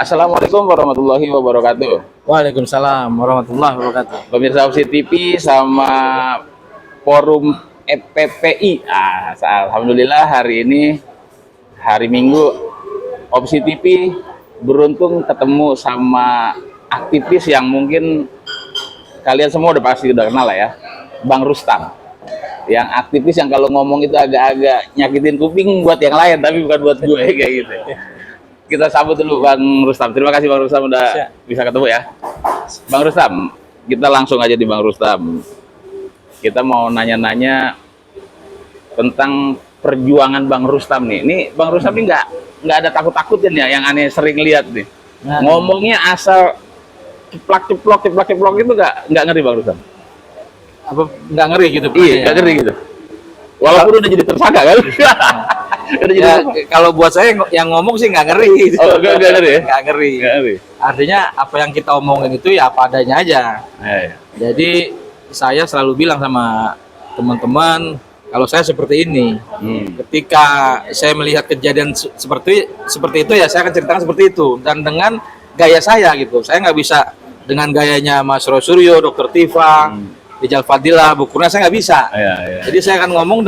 Assalamualaikum warahmatullahi wabarakatuh. Waalaikumsalam warahmatullahi wabarakatuh. Pemirsa Opsi TV sama Forum EPPI. Alhamdulillah hari ini hari Minggu Opsi TV beruntung ketemu sama aktivis yang mungkin kalian semua udah pasti udah kenal lah ya, Bang Rustam. Yang aktivis yang kalau ngomong itu agak-agak nyakitin kuping buat yang lain, tapi bukan buat gue kayak gitu. Kita sambut dulu Bang Rustam. Terima kasih Bang Rustam udah bisa ketemu ya. Bang Rustam, kita langsung aja di Bang Rustam. Kita mau nanya-nanya tentang perjuangan Bang Rustam nih. Ini Bang Rustam ini nggak ada takut-takutnya nih yang aneh sering lihat nih. Ngomongnya asal ceplok itu nggak ngeri Bang Rustam. Apa nggak ngeri gitu? Iya, nggak ngeri gitu. Walaupun udah jadi tersangka kan. Ya, kalau buat saya yang ngomong sih nggak ngeri. Gitu. Oh, nggak ngeri ya? Nggak ngeri. Artinya apa yang kita omongin itu ya apa adanya aja. Ya. Jadi saya selalu bilang sama teman-teman, kalau saya seperti ini, ketika saya melihat kejadian seperti itu ya saya akan ceritakan seperti itu dan dengan gaya saya gitu. Saya nggak bisa dengan gayanya Mas Rosuryo, Dr. Tifa, Rijal Fadilah, Bu Kurnia, saya nggak bisa. Jadi saya akan ngomong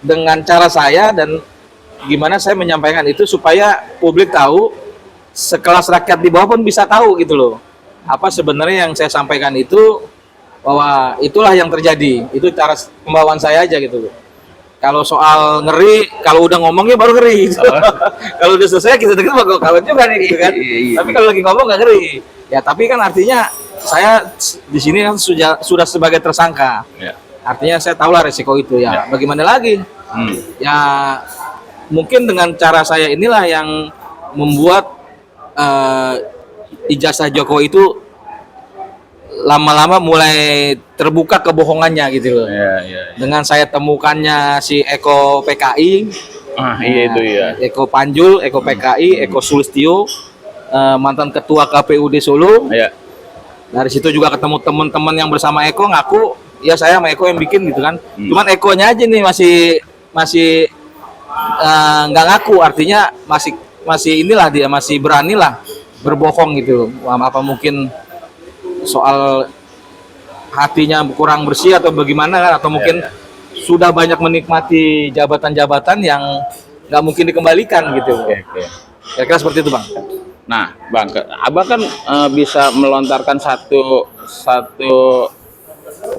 dengan cara saya dan gimana saya menyampaikan itu supaya publik tahu, sekelas rakyat di bawah pun bisa tahu gitu loh. Apa sebenarnya yang saya sampaikan itu, bahwa itulah yang terjadi. Itu cara pembawaan saya aja gitu loh. Kalau soal ngeri, kalau udah ngomongnya baru ngeri gitu. Kalau udah selesai kita dengar bakal kawan juga nih gitu kan. Tapi kalau lagi ngomong nggak ngeri. Ya tapi kan artinya saya di sini kan sudah sebagai tersangka. Artinya saya tahulah resiko itu ya. Bagaimana lagi? Ya mungkin dengan cara saya inilah yang membuat ijazah Jokowi itu lama-lama mulai terbuka kebohongannya gitu loh. Dengan saya temukannya si Eko PKI, Itu ya. Eko Panjul, Eko PKI, Eko Sulistyo, mantan ketua KPUD Solo. Dari situ juga ketemu teman-teman yang bersama Eko ngaku, ya saya sama Eko yang bikin gitu kan. Cuman Ekonya aja nih masih nggak ngaku, artinya masih inilah dia masih beranilah berbohong gitu. Apa mungkin soal hatinya kurang bersih atau bagaimana kan, atau mungkin sudah banyak menikmati jabatan-jabatan yang nggak mungkin dikembalikan gitu. Kira-kira seperti itu Bang. Nah Bang, Abang kan bisa melontarkan satu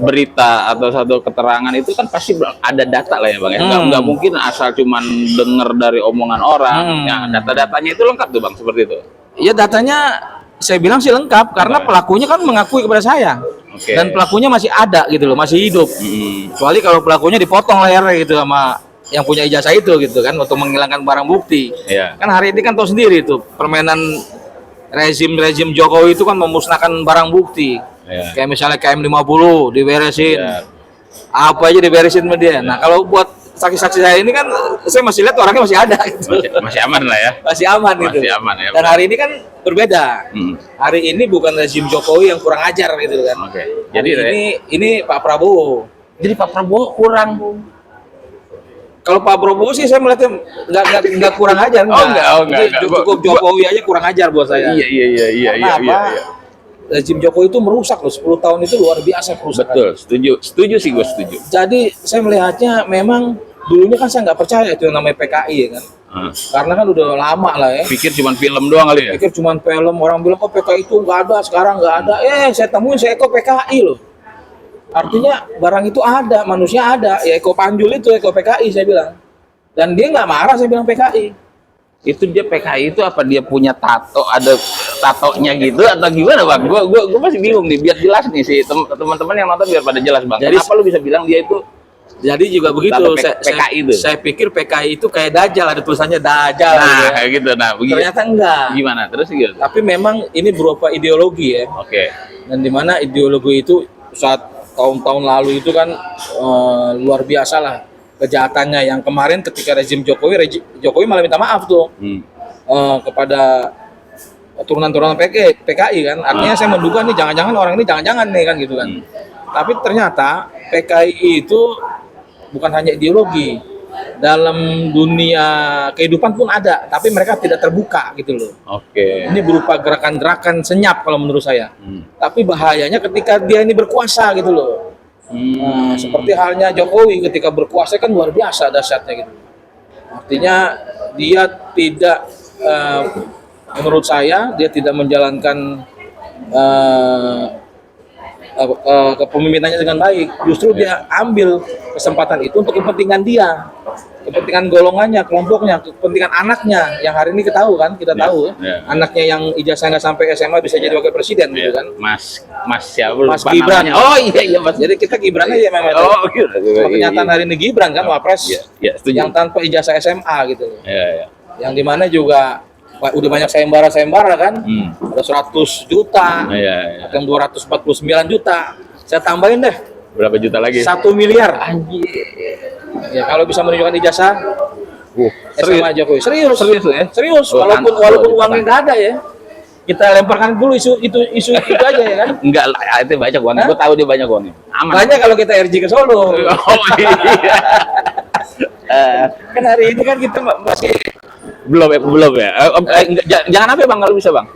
berita atau satu keterangan itu kan pasti ada data lah ya Bang ya. Nggak mungkin asal cuman denger dari omongan orang. Ya, data-datanya itu lengkap tuh Bang, seperti itu. Ya datanya saya bilang sih lengkap karena pelakunya kan mengakui kepada saya. Dan pelakunya masih ada gitu loh, masih hidup. Kecuali kalau pelakunya dipotong lehernya gitu sama yang punya ijazah itu gitu kan, untuk menghilangkan barang bukti. Kan hari ini kan tahu sendiri itu permainan rezim Jokowi itu kan memusnahkan barang bukti. Kayak misalnya KM50 diberesin. Apa aja diberesin sama dia. Nah, kalau buat saksi-saksi saya ini kan saya masih lihat orangnya masih ada gitu. Masih aman lah ya. Masih aman gitu. Masih aman ya. Dan hari ini kan berbeda. Hari ini bukan rezim Jokowi yang kurang ajar gitu kan. Jadi ini Pak Prabowo. Jadi Pak Prabowo kurang. Kalau Pak Prabowo sih saya melihatnya nggak kurang ajar. Enggak. Cukup Jokowi aja kurang ajar buat saya. Iya. Rezim Jokowi itu merusak loh, 10 tahun itu luar biasa kerusakan. Betul, setuju sih, gue setuju. Jadi saya melihatnya memang dulunya kan saya nggak percaya itu yang namanya PKI ya kan. Karena kan udah lama lah ya. Pikir cuma film doang kali ya? Pikir cuma film, orang bilang kok PKI itu nggak ada, sekarang nggak ada. Saya temuin saya Eko PKI loh. Artinya barang itu ada, manusia ada. Ya Eko Panjul itu Eko PKI saya bilang. Dan dia nggak marah saya bilang PKI. Itu dia PKI itu apa dia punya tato, ada tatonya gitu atau gimana Bang? Gue masih bingung nih, biar jelas nih sih teman-teman yang nonton biar pada jelas Bang. Jadi, kenapa lu bisa bilang dia itu? Jadi juga begitu. PKI itu. Saya pikir PKI itu kayak Dajjal, ada tulisannya Dajjal. Nah, kayak gitu. Nah, ternyata enggak. Gimana? Terus gitu. Tapi memang ini berupa ideologi ya. Dan dimana ideologi itu saat tahun-tahun lalu itu kan luar biasa lah kejahatannya. Yang kemarin ketika rezim Jokowi malah minta maaf tuh kepada turunan-turunan PKI kan. Artinya saya menduga nih jangan-jangan orang ini jangan-jangan nih kan gitu kan. Tapi ternyata PKI itu bukan hanya ideologi, dalam dunia kehidupan pun ada, tapi mereka tidak terbuka gitu loh. Oke. Ini berupa gerakan-gerakan senyap kalau menurut saya. Hmm. Tapi bahayanya ketika dia ini berkuasa gitu loh. Nah, Hmm. seperti halnya Jokowi ketika berkuasa kan luar biasa dahsyatnya gitu. Artinya dia tidak, menurut saya dia tidak menjalankan kepemimpinannya dengan baik. Justru dia ambil kesempatan itu untuk kepentingan dia, kepentingan golongannya, kelompoknya, kepentingan anaknya yang hari ini kita tahu Ya. anaknya yang ijazah nggak sampai SMA bisa jadi wakil presiden gitu Iya. kan. Mas siapa Mas lupa Gibran. namanya. Oh iya iya Mas. Jadi kita Gibran aja memang. Oh gitu. Cuma kenyataan hari ini Gibran kan wapres Iya, iya, setuju. yang tanpa ijazah SMA gitu. Iya, iya. Yang dimana juga udah banyak sayembara kan. Ada 100 juta, Iya, iya. ada yang 249 juta. Saya tambahin deh Berapa juta lagi? 1 miliar. Anjir. Ya kalau bisa menunjukkan ijazah Serius. SMA Jokowi. Serius. Serius ya? Serius. Oh, Walaupun kan- uangnya nggak ada ya. Kita lemparkan dulu isu itu aja ya kan. Enggak lah, itu banyak uang. Hah? Gue tahu dia banyak uangnya. Aman. Banyak kalau kita RJ ke Solo. Oh iya. Kan hari ini kan kita masih Belum ya. Jangan apa Bang kalau bisa Bang.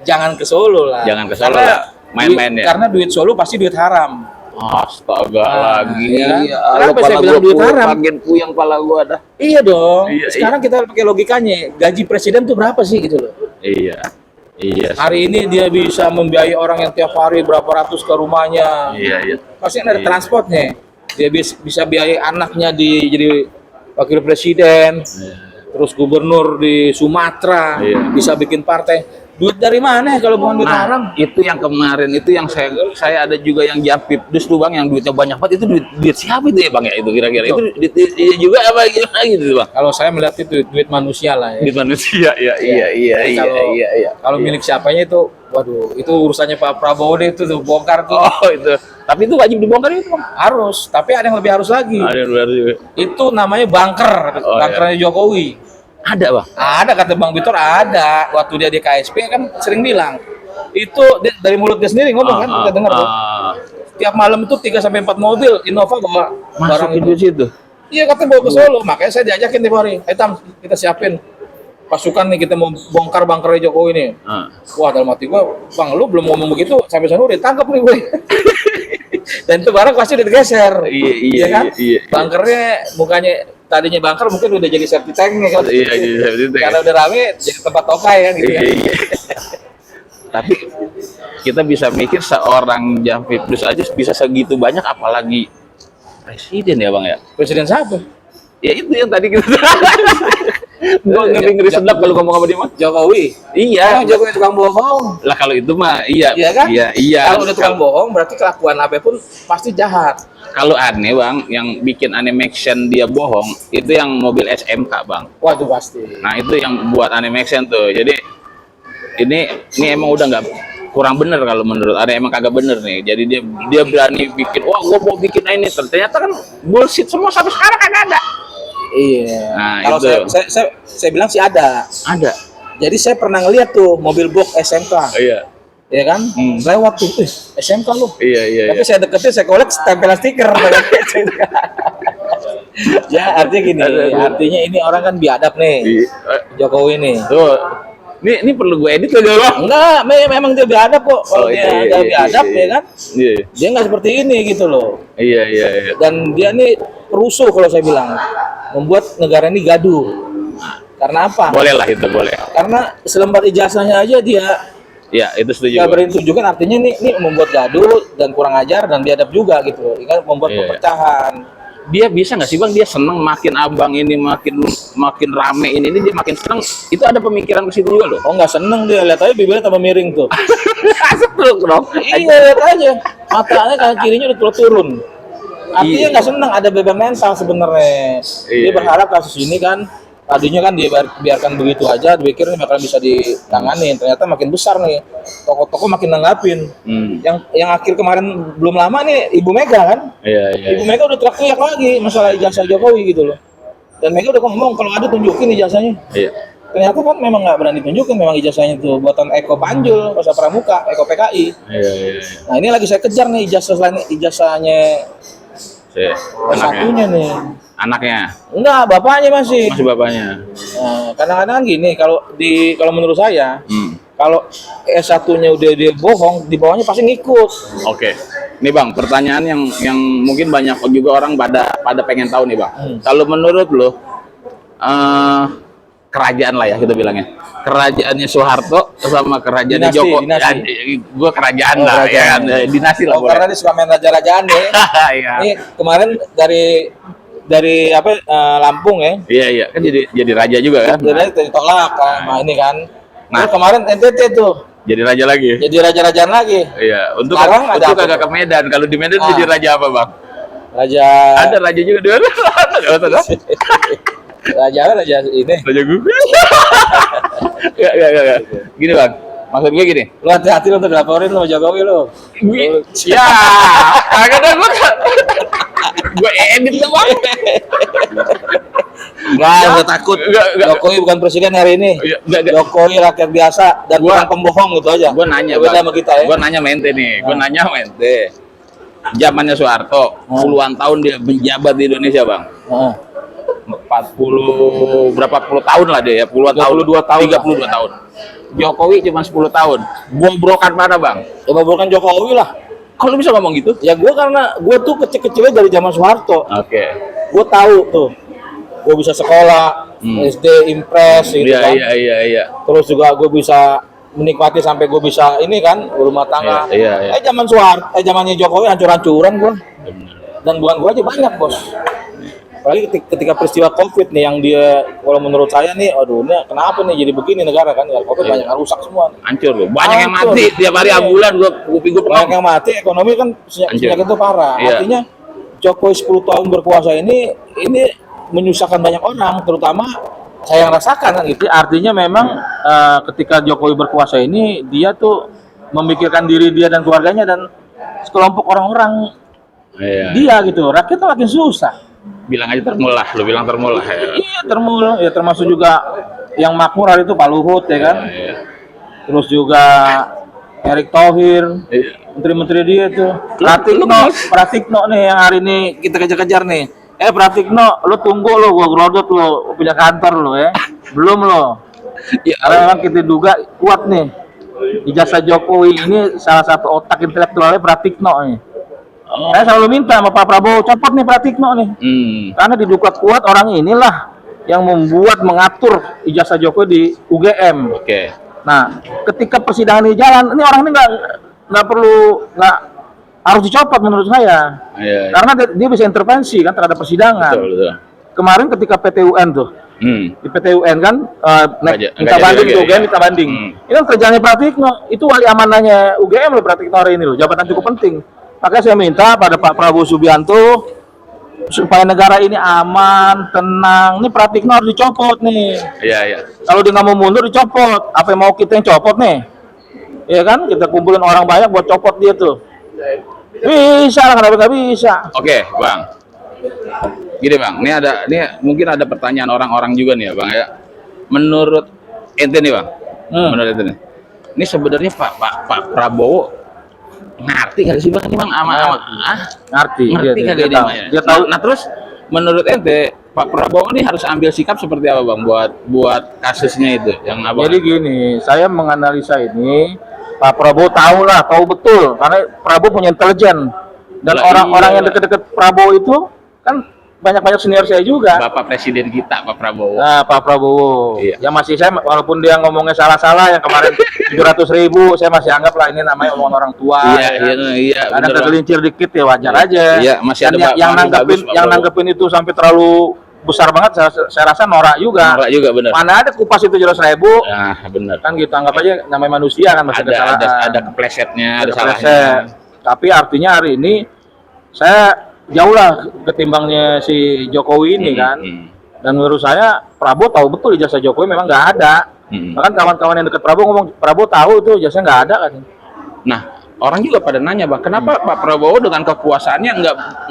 jangan ke Solo lah. Jangan ke Solo Karena lah. Main-main duit- ya. Karena duit Solo pasti duit haram. Astaga Ah, lagi. iya. Kenapa saya bilang duit haram? Bagian puyeng pala gua dah. Iya dong. Iya, Sekarang kita pakai logikanya, gaji presiden tuh berapa sih gitu loh. Iya. Iya. Hari ini dia bisa membiayai orang yang tiap hari berapa ratus ke rumahnya. Iya, iya. Pasti ada Iya. transportnya. Dia bisa biayai anaknya jadi wakil presiden, terus gubernur di Sumatera, Iya. bisa bikin partai. Duit dari mana ya kalau bukan duit haram? Itu yang kemarin itu yang saya ada juga yang japip justru Bang yang duitnya banyak banget itu duit siapa itu ya Bang ya itu kira-kira itu duit dia juga apa gimana gitu Bang? Kalau saya melihat itu duit manusia lah ya. Duit manusia ya iya iya Jadi iya kalau- iya. Kalau milik siapanya itu, waduh, itu urusannya Pak Prabowo deh itu tuh bongkar tuh. Oh itu. Tapi itu wajib dibongkar itu Bang. Harus, tapi ada yang lebih harus lagi. Ada yang luar juga. Itu namanya bunker, Oh, bunkernya Jokowi. Ada Bang. Ada kata Bang Vitor ada. Waktu dia di KSP kan sering bilang. Itu dari mulut dia sendiri ngomong kan, kita dengar tuh. Tiap malam itu 3 sampai 4 mobil Innova bawa barang Masukin itu. di situ. Iya katanya bawa ke Solo, makanya saya diajakin tiap hari. Tam, kita siapin pasukan nih, kita mau bongkar bunkernya Jokowi nih. Ah. Wah dalam hati gua, Bang lu belum ngomong begitu, sampai sana udah ditangkap nih gue. Dan itu barang pasti udah digeser. Iya, iya, kan? iya, iya. Bunkernya mukanya tadinya bunker mungkin udah jadi safety tank nih kan. Iya, jadi safety tank. Karena udah rame jadi tempat tokai kan gitu Iya, ya. iya. Tapi kita bisa mikir seorang Jampidus aja bisa segitu banyak apalagi presiden ya Bang ya. Presiden siapa? Ya itu yang tadi kita gua ngeri sedap kalau ngomong sama dia mah. Jokowi. Iya. Jokowi tukang bohong. Lah kalau itu mah iya. Iya kan? Iya, iya. Kalau udah tukang bohong berarti kelakuan apapun pasti jahat. Kalau aneh Bang, yang bikin animation dia bohong itu yang mobil SMK Bang. Waduh pasti. Nah itu yang buat animation tuh. Jadi ini emang udah nggak kurang bener kalau menurut ada emang kagak bener nih. Jadi dia berani bikin, wah gua mau bikin ini. Ternyata kan bullshit semua sampai sekarang kagak ada. Iya. Nah, Kalau itu. saya bilang sih ada. Ada. Jadi saya pernah ngeliat tuh mobil box SMK, Iya. ya kan? Lewat tuh, SMK lu. Iya iya. Tapi saya deketin, saya kolek tempelan stiker. Ya artinya gini, artinya ini orang kan biadab nih, Jokowi nih. Tuh. Ini perlu gue edit lagi Bang. Enggak, memang dia biadab kok. Kalau dia nggak biadab ya kan, Iya. dia nggak seperti ini gitu loh. Iya iya iya. Dan dia nih perusuh kalau saya bilang, membuat negara ini gaduh. Karena apa? Boleh lah itu boleh. Karena selembar ijazahnya aja dia Ya itu setuju. nggak Bang. berani tunjukkan, artinya ini membuat gaduh dan kurang ajar dan biadab juga gitu. Ini kan membuat Iya. perpecahan. Dia bisa nggak sih Bang? Dia seneng makin abang ini makin rame ini dia makin seneng. Itu ada pemikiran ke situ juga loh. Oh nggak seneng dia, lihat aja bibirnya tambah miring tuh. Setruk dong. Iya lihat aja, matanya kanan kirinya udah turun. Artinya Iya. nggak seneng, ada beban mental sebenarnya. Dia Iya. berharap kasus ini kan tadinya kan dia biarkan begitu aja, dipikir ini bakal bisa ditangani. Ternyata makin besar nih, tokoh-tokoh makin nanggapin. Yang akhir kemarin belum lama nih Ibu Mega kan, Iya iya. Ibu Mega udah teriak lagi masalah ijazah Jokowi gitu loh. Dan Mega udah ngomong kalau ada tunjukin ijazahnya. Iya. Ternyata kan memang nggak berani tunjukin, memang ijazahnya itu buatan Eko Panjul, Masa Pramuka, Eko PKI. Iya iya. Nah ini lagi saya kejar nih ijazahnya Satunya nih. Anaknya. Enggak, bapaknya masih. Masih bapaknya. Nah, kadang-kadang gini, kalau menurut saya, kalau S1-nya udah dia bohong, di bawahnya pasti ngikut. Oke. Nih Bang, pertanyaan yang mungkin banyak juga orang pada pengen tahu nih Bang. Kalau menurut lo kerajaan lah ya kita bilangnya. Kerajaannya Soeharto sama kerajaannya Dinasti, Joko. dinasti. Ya, gua kerajaan Oh, lah kerajaan. ya kan. Dinasti lah boleh. Karena dia suka main raja-rajaan nih. Iya. Ini kemarin dari Lampung ya. Iya kan jadi raja juga kan. Jadi ditolak sama ini kan. Nah. Terus kemarin NTT tuh Jadi raja lagi. jadi raja-rajaan lagi. Iya, untuk Sekarang ada apa kagak ke Medan. Kalau di Medan jadi raja apa, Bang? Raja Ada raja juga di mana? Ada. raja ini. Raja gue. Enggak. Gini, Bang. Maksud gue gini. Lu hati-hati lu tuh dilaporin lu sama Jokowi lu. Ya, kagak ada gue edit tuh, Bang. Enggak takut. Enggak. Jokowi bukan presiden hari ini. Enggak. Jokowi rakyat biasa dan bukan pembohong gitu aja. Gue nanya, beda Bang. sama kita ya. Gue nanya mente nih. Gue nanya mente. Zamannya Soeharto, puluhan tahun dia menjabat di Indonesia, Bang. berapa puluh tahun lah dia ya, puluhan tahun, 32 tahun. Jokowi cuma 10 tahun. Bobrokan mana, Bang? Ya bobrokan Jokowi lah. Kalau bisa ngomong gitu? Ya karena gue tuh kecil-kecilnya dari zaman Soeharto. Oke. Gue tahu tuh. Gue bisa sekolah, SD Impres gitu kan. Iya. Terus juga gue bisa menikmati sampai gue bisa ini kan rumah tangga. Iya. Zamannya Jokowi hancur-hancuran gue. Dan bukan gue aja banyak, Bos. Apalagi ketika peristiwa COVID nih yang dia, kalau menurut saya nih, aduh, ini kenapa nih jadi begini negara kan? Ya, COVID banyak yang rusak semua. Hancur loh. Banyak yang mati tiap hari ambulan gue banyak yang mati, ekonomi kan sejak itu parah. Iya. Artinya Jokowi 10 tahun berkuasa ini menyusahkan banyak orang, terutama saya yang rasakan kan gitu. Artinya memang ketika Jokowi berkuasa ini dia tuh memikirkan diri dia dan keluarganya dan sekelompok orang-orang dia gitu. Rakyat tuh makin susah. Bilang aja termulah, lu bilang termulah ya. Iya termulah, ya termasuk juga yang makmur hari itu Pak Luhut ya kan. Iya. Terus juga Erick Thohir, menteri-menteri dia tuh. Pratikno nih yang hari ini kita kejar-kejar nih. Pratikno, lu tunggu lu, gua gerodot lu, punya kantor lu ya. Belum lo. Ya, karena memang kita duga kuat nih. Ijazah Jokowi ini salah satu otak intelektualnya Pratikno nih. Saya selalu minta sama Pak Prabowo copot nih Pratikno nih. Karena diduga kuat orang inilah yang mengatur ijazah Jokowi di UGM. Oke. Nah, ketika persidangan ini jalan, ini orang ini nggak harus dicopot menurut saya. Iya. Karena dia bisa intervensi kan terhadap persidangan. Betul. Kemarin ketika PTUN tuh, di PTUN kan minta banding tuh, UGM minta banding. Ini kan kerjanya Pratikno, itu wali amanahnya UGM loh Pratikno hari ini loh, jabatan cukup penting. Makanya saya minta pada Pak Prabowo Subianto supaya negara ini aman, tenang. Ini Pratikno harus dicopot nih. Iya. Kalau dia nggak mau mundur dicopot. Apa yang mau kita yang copot nih? Iya kan? Kita kumpulin orang banyak buat copot dia tuh. Bisa lah, kenapa nggak bisa? Oke, Bang. Gini, Bang. Ini mungkin ada pertanyaan orang-orang juga nih ya, Bang ya. Menurut ente nih, Bang. Menurut ente nih. Ini sebenarnya Pak Prabowo ngerti nggak sih, Bang? Ini Bang ngerti nggak dia tahu. Nah, terus menurut ente Pak Prabowo ini harus ambil sikap seperti apa, Bang, buat kasusnya itu yang apa? Jadi gini, saya menganalisa ini Pak Prabowo tahu betul karena Prabowo punya intelijen dan orang-orang yang deket-deket Prabowo itu kan banyak senior saya juga. Bapak Presiden kita Pak Prabowo. Nah, Pak Prabowo. Iya. Ya masih saya walaupun dia ngomongnya salah-salah yang kemarin 700.000 saya masih anggap lah ini namanya omongan orang tua. Iya. Ada tergelincir dikit ya wajar aja. Iya, masih ada yang nanggepin itu sampai terlalu besar banget saya rasa norak juga. Norak juga benar. Mana ada kupas itu 700.000. Nah, benar. Kan gitu anggap aja namanya manusia kan masih ada keplesetnya, ada salahnya. Tapi artinya hari ini saya jauh lah ketimbangnya si Jokowi ini kan. Dan menurut saya Prabowo tahu betul ijazah Jokowi memang nggak ada. Bahkan kawan-kawan yang dekat Prabowo ngomong Prabowo tahu itu ijazahnya nggak ada kan. Nah, orang juga pada nanya, Bang, kenapa Pak Prabowo dengan kekuasaannya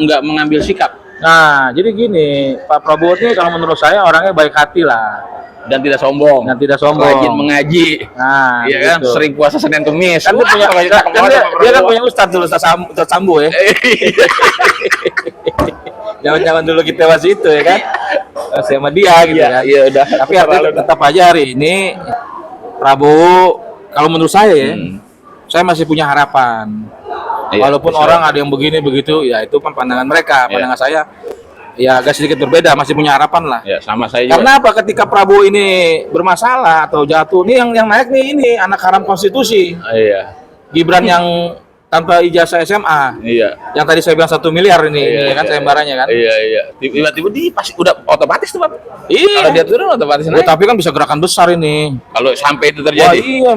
nggak mengambil sikap? Nah, jadi gini, Pak Prabowo ini kalau menurut saya orangnya baik hati lah dan tidak sombong. Rajin mengaji. Nah, iya kan, gitu. sering puasa Senin Kamis. Kan dia kan punya ustadz dulu, Ustadz Sambo ya. Zaman-zaman dulu kita masih itu ya kan. Masih sama dia gitu Iya, kan. iya udah. Tapi artinya tetap aja hari ini Prabowo kalau menurut saya ya, saya masih punya harapan. Iya, Walaupun betul. orang ada yang begini begitu, ya itu kan pandangan mereka. Iya. Pandangan saya ya agak sedikit berbeda, masih punya harapan lah. Ya sama saya juga. Karena apa? Ketika Prabowo ini bermasalah atau jatuh, nih yang naik nih ini anak haram konstitusi. Iya. Gibran yang tanpa ijazah SMA. Iya. Yang tadi saya bilang 1 miliar ini, Iya, ya kan iya, sayembaranya kan. Iya, iya. Tiba-tiba dia pasti udah otomatis tuh, Pak. Iya. Kalau dia turun otomatis Oh, naik. tapi kan bisa gerakan besar ini. Kalau sampai itu Wah, terjadi. iya,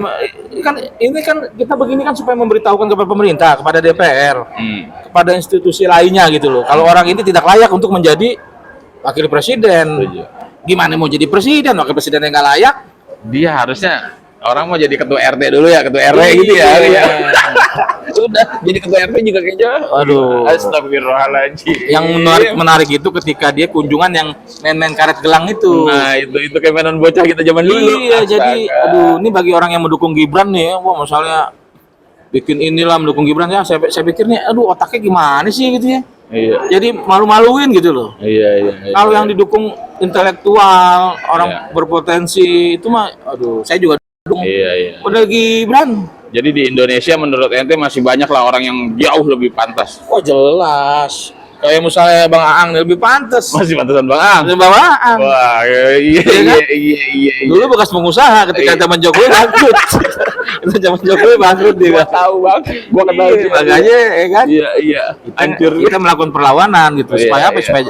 ini kan kita begini kan supaya memberitahukan kepada pemerintah, kepada DPR, kepada institusi lainnya gitu loh. Kalau orang ini tidak layak untuk menjadi wakil presiden, Setuju. gimana mau jadi presiden? Wakil presiden yang nggak layak? Dia harusnya orang mau jadi ketua RT dulu ya, ketua RW gitu ya. Iya. Sudah jadi ketua RT juga kayaknya. Aduh. Astagfirullahaladzim. Yang menarik itu ketika dia kunjungan yang main-main karet gelang itu. Nah, itu kayak mainan bocah kita zaman dulu. Iya, jadi Astaga. aduh, ini bagi orang yang mendukung Gibran nih, wah misalnya bikin inilah mendukung Gibran ya, saya pikir nih, aduh otaknya gimana sih gitu ya. Iya. Jadi malu-maluin gitu loh. Iya, iya. Kalau yang didukung intelektual, orang Iya. berpotensi itu mah, aduh, saya juga dukung. Iya, iya. Udah Gibran. Jadi di Indonesia menurut ente masih banyak lah orang yang jauh lebih pantas. Oh jelas. Kayak misalnya Bang Aang nih lebih pantas. Masih pantasan Bang Ang. Bang Aang. Wah, iya, Iya iya, kan? iya, iya, iya. Dulu bekas pengusaha ketika Iya. zaman Jokowi bangkrut. Itu zaman Jokowi bangkrut dia. Gua tahu, Bang. Gua kenal Iya, dia. makanya ya kan. Iya, iya. Hancur. Kita melakukan perlawanan gitu Iya, supaya apa? iya. Supaya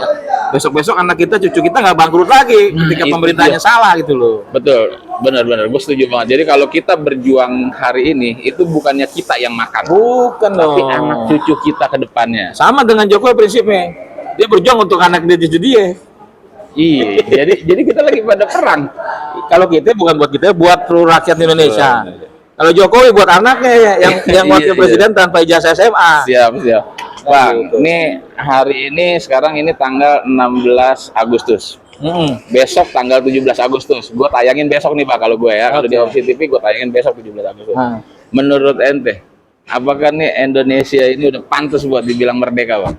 besok-besok anak kita, cucu kita nggak bangkrut lagi ketika itu pemerintahnya dia. salah gitu loh. Betul, benar-benar. Gue setuju banget. Jadi kalau kita berjuang hari ini, itu bukannya kita yang makan, Bukan tapi dong. anak cucu kita ke depannya. Sama dengan Jokowi prinsipnya. Dia berjuang untuk anak dia cucu dia. Iya, jadi kita lagi pada perang. Kalau kita bukan buat kita, buat seluruh rakyat Indonesia. Kalau Jokowi buat anaknya ya, yang wakil Iya, presiden tanpa ijazah SMA. Siap, siap. Bang, ini hari ini sekarang ini tanggal 16 Agustus. Besok tanggal 17 Agustus. Gue tayangin besok nih, Pak, kalau gue ya. Kalau di Oke. Opsi TV gue tayangin besok 17 Agustus. Nah. Menurut ente, apakah nih Indonesia ini udah pantas buat dibilang merdeka, Bang?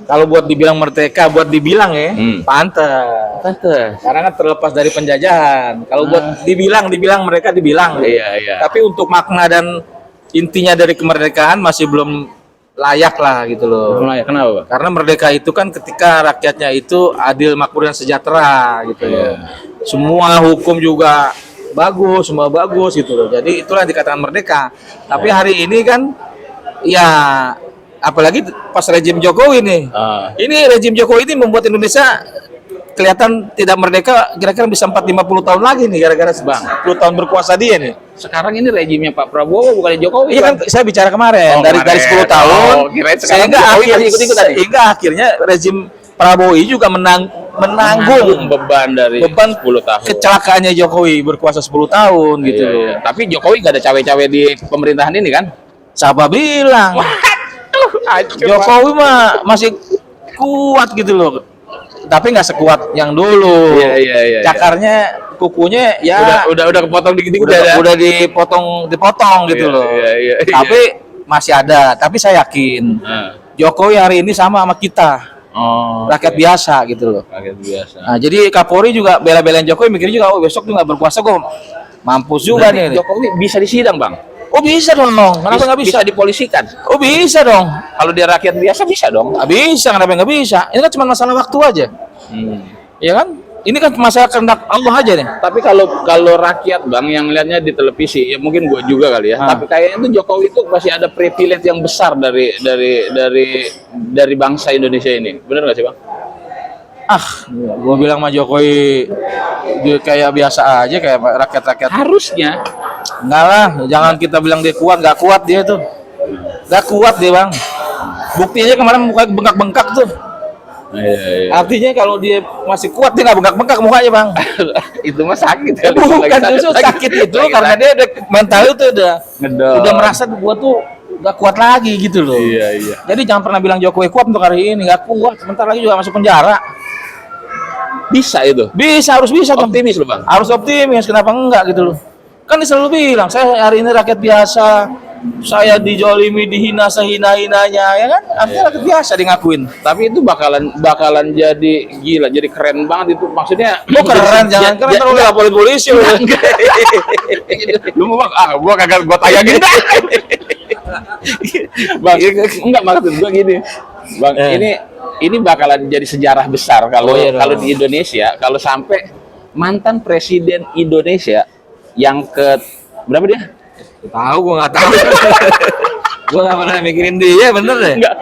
Kalau buat dibilang merdeka, buat dibilang ya, pantas. Pantas. Karena kan terlepas dari penjajahan. Kalau buat dibilang mereka dibilang. Iya, iya. Tapi untuk makna dan intinya dari kemerdekaan masih belum layak lah gitu loh. Mulai, kenapa, Bang? Karena merdeka itu kan ketika rakyatnya itu adil, makmur dan sejahtera gitu loh. Semua hukum juga bagus, semua bagus gitu loh. Jadi itulah yang dikatakan merdeka. Tapi hari ini kan ya apalagi pas rejim Jokowi nih. Ini rejim Jokowi ini membuat Indonesia kelihatan tidak merdeka kira-kira bisa 40-50 tahun lagi nih gara-gara 10 tahun berkuasa dia nih. Sekarang ini rejimnya Pak Prabowo bukan Jokowi. Iya kan Bang. saya bicara kemarin Oh, dari kemarin. 10 tahun Oh, kirain sekarang Jokowi masih ikut-ikut tadi. sehingga akhirnya rejim Prabowo ini juga menanggung beban dari beban 10 tahun. kecelakaannya Jokowi berkuasa 10 tahun gitu Iya, loh. iya. Tapi Jokowi gak ada cawe-cawe di pemerintahan ini kan? Siapa bilang? Jokowi mah masih kuat gitu loh. Tapi nggak sekuat yang dulu. Iya, iya, iya. Cakarnya, kukunya ya Udah kepotong dikit-dikit udah dipotong gitu Iya, loh. iya, iya, iya. Tapi masih ada. Tapi saya yakin Jokowi hari ini sama kita, Oh, rakyat oke. biasa gitu loh. Rakyat biasa. Nah, jadi Kapolri juga bela-belain Jokowi, mikirnya juga, oh besok tuh nggak berkuasa, gue mampus juga Berarti nih. Jokowi bisa disidang, Bang. Oh bisa dong, kenapa nggak bisa? Bisa dipolisikan. Oh bisa dong. Kalau dia rakyat biasa bisa dong. Nggak bisa, kenapa nggak bisa? Ini kan cuma masalah waktu aja, ya kan? Ini kan masalah kehendak Allah aja nih. Tapi kalau rakyat, Bang, yang lihatnya di televisi, ya mungkin gua juga kali ya. Tapi kayaknya itu Jokowi itu masih ada privilege yang besar dari bangsa Indonesia ini. Benar nggak sih, Bang? Gue bilang sama Jokowi dia kayak biasa aja, kayak rakyat-rakyat. Harusnya. Enggak lah, jangan kita bilang dia kuat, nggak kuat dia tuh. Nggak kuat dia, Bang. Buktinya kemarin mukanya bengkak-bengkak tuh. Iya. Artinya kalau dia masih kuat, dia nggak bengkak-bengkak mukanya, Bang. Itu mah sakit kali. Bukan justru sakit itu karena dia udah mental itu Ngedol. udah merasa gua tuh nggak kuat lagi gitu loh. Iya, iya. Jadi jangan pernah bilang Jokowi kuat untuk hari ini, nggak kuat. Sebentar lagi juga masuk penjara. Bisa itu. Bisa, harus bisa dong. Optimis loh, Bang. Harus optimis, kenapa enggak gitu loh. Kan dia selalu bilang, saya hari ini rakyat biasa, saya dijolimi, dihina sehina-hinanya, ya kan? Artinya rakyat biasa dia ngakuin. Tapi itu bakalan jadi gila, jadi keren banget itu. Maksudnya Oh keren, jangan keren terus laporin polisi lu. lu mau bang, gua kagak gua tayangin dah. Bang, enggak maksud gua gini. Bang, ini bakalan jadi sejarah besar kalau kalau di Indonesia, kalau sampai mantan presiden Indonesia yang ke berapa dia? Tahu gua nggak tahu. Gua nggak pernah mikirin dia, bener deh. Enggak,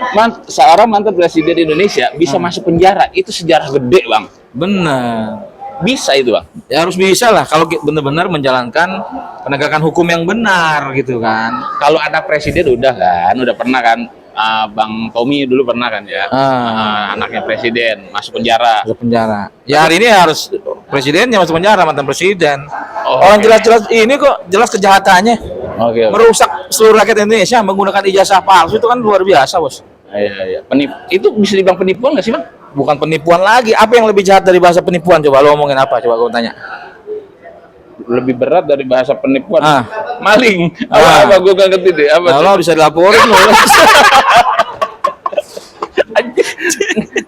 seorang mantan presiden Indonesia bisa masuk penjara, itu sejarah gede, Bang. Bener. Bisa itu, Bang. Ya harus bisa lah kalau benar-benar menjalankan penegakan hukum yang benar gitu kan. Kalau anak presiden udah pernah kan, Bang Tommy dulu pernah kan ya, anaknya presiden masuk penjara. Masuk penjara. Ya hari ini harus presidennya masuk penjara, mantan presiden. Oke. Orang jelas-jelas ini kok jelas kejahatannya. Oke. Merusak seluruh rakyat Indonesia menggunakan ijazah palsu itu kan luar biasa, Bos. Iya. Itu bisa dibilang penipuan nggak sih, Bang? Bukan penipuan lagi. Apa yang lebih jahat dari bahasa penipuan? Coba lo ngomongin apa? Coba gue tanya. Lebih berat dari bahasa penipuan. Ah. Maling. Apa gue gak ngerti deh. Apa? Nah, lo bisa dilaporin lo.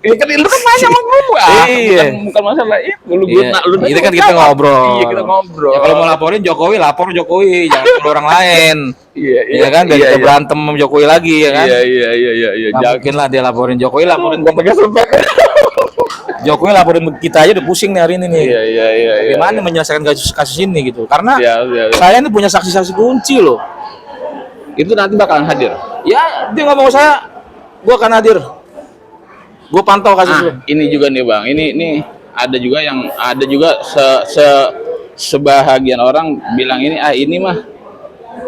Ini kan lu kan nanya sama gua. Iya. Bukan masalah itu. Lu Iya. lu Itu kan kita ngobrol. Iya, kita ngobrol. Ya, kalau mau laporin Jokowi, lapor Jokowi, jangan ke orang lain. Iya, kan biar kita berantem sama Jokowi lagi ya kan. Iya. Nggak mungkin lah dia laporin Jokowi, laporin Gua pegang sumpah. Jokowi, laporin kita aja udah pusing nih hari ini nih. Iya. Bagaimana menyelesaikan kasus ini gitu? Karena Iya. saya ini punya saksi-saksi kunci loh. Itu nanti bakalan hadir. Ya dia ngomong saya, gua akan hadir. Gue pantau kasus lu. Ini juga nih Bang, ini ada juga sebahagian orang bilang ini mah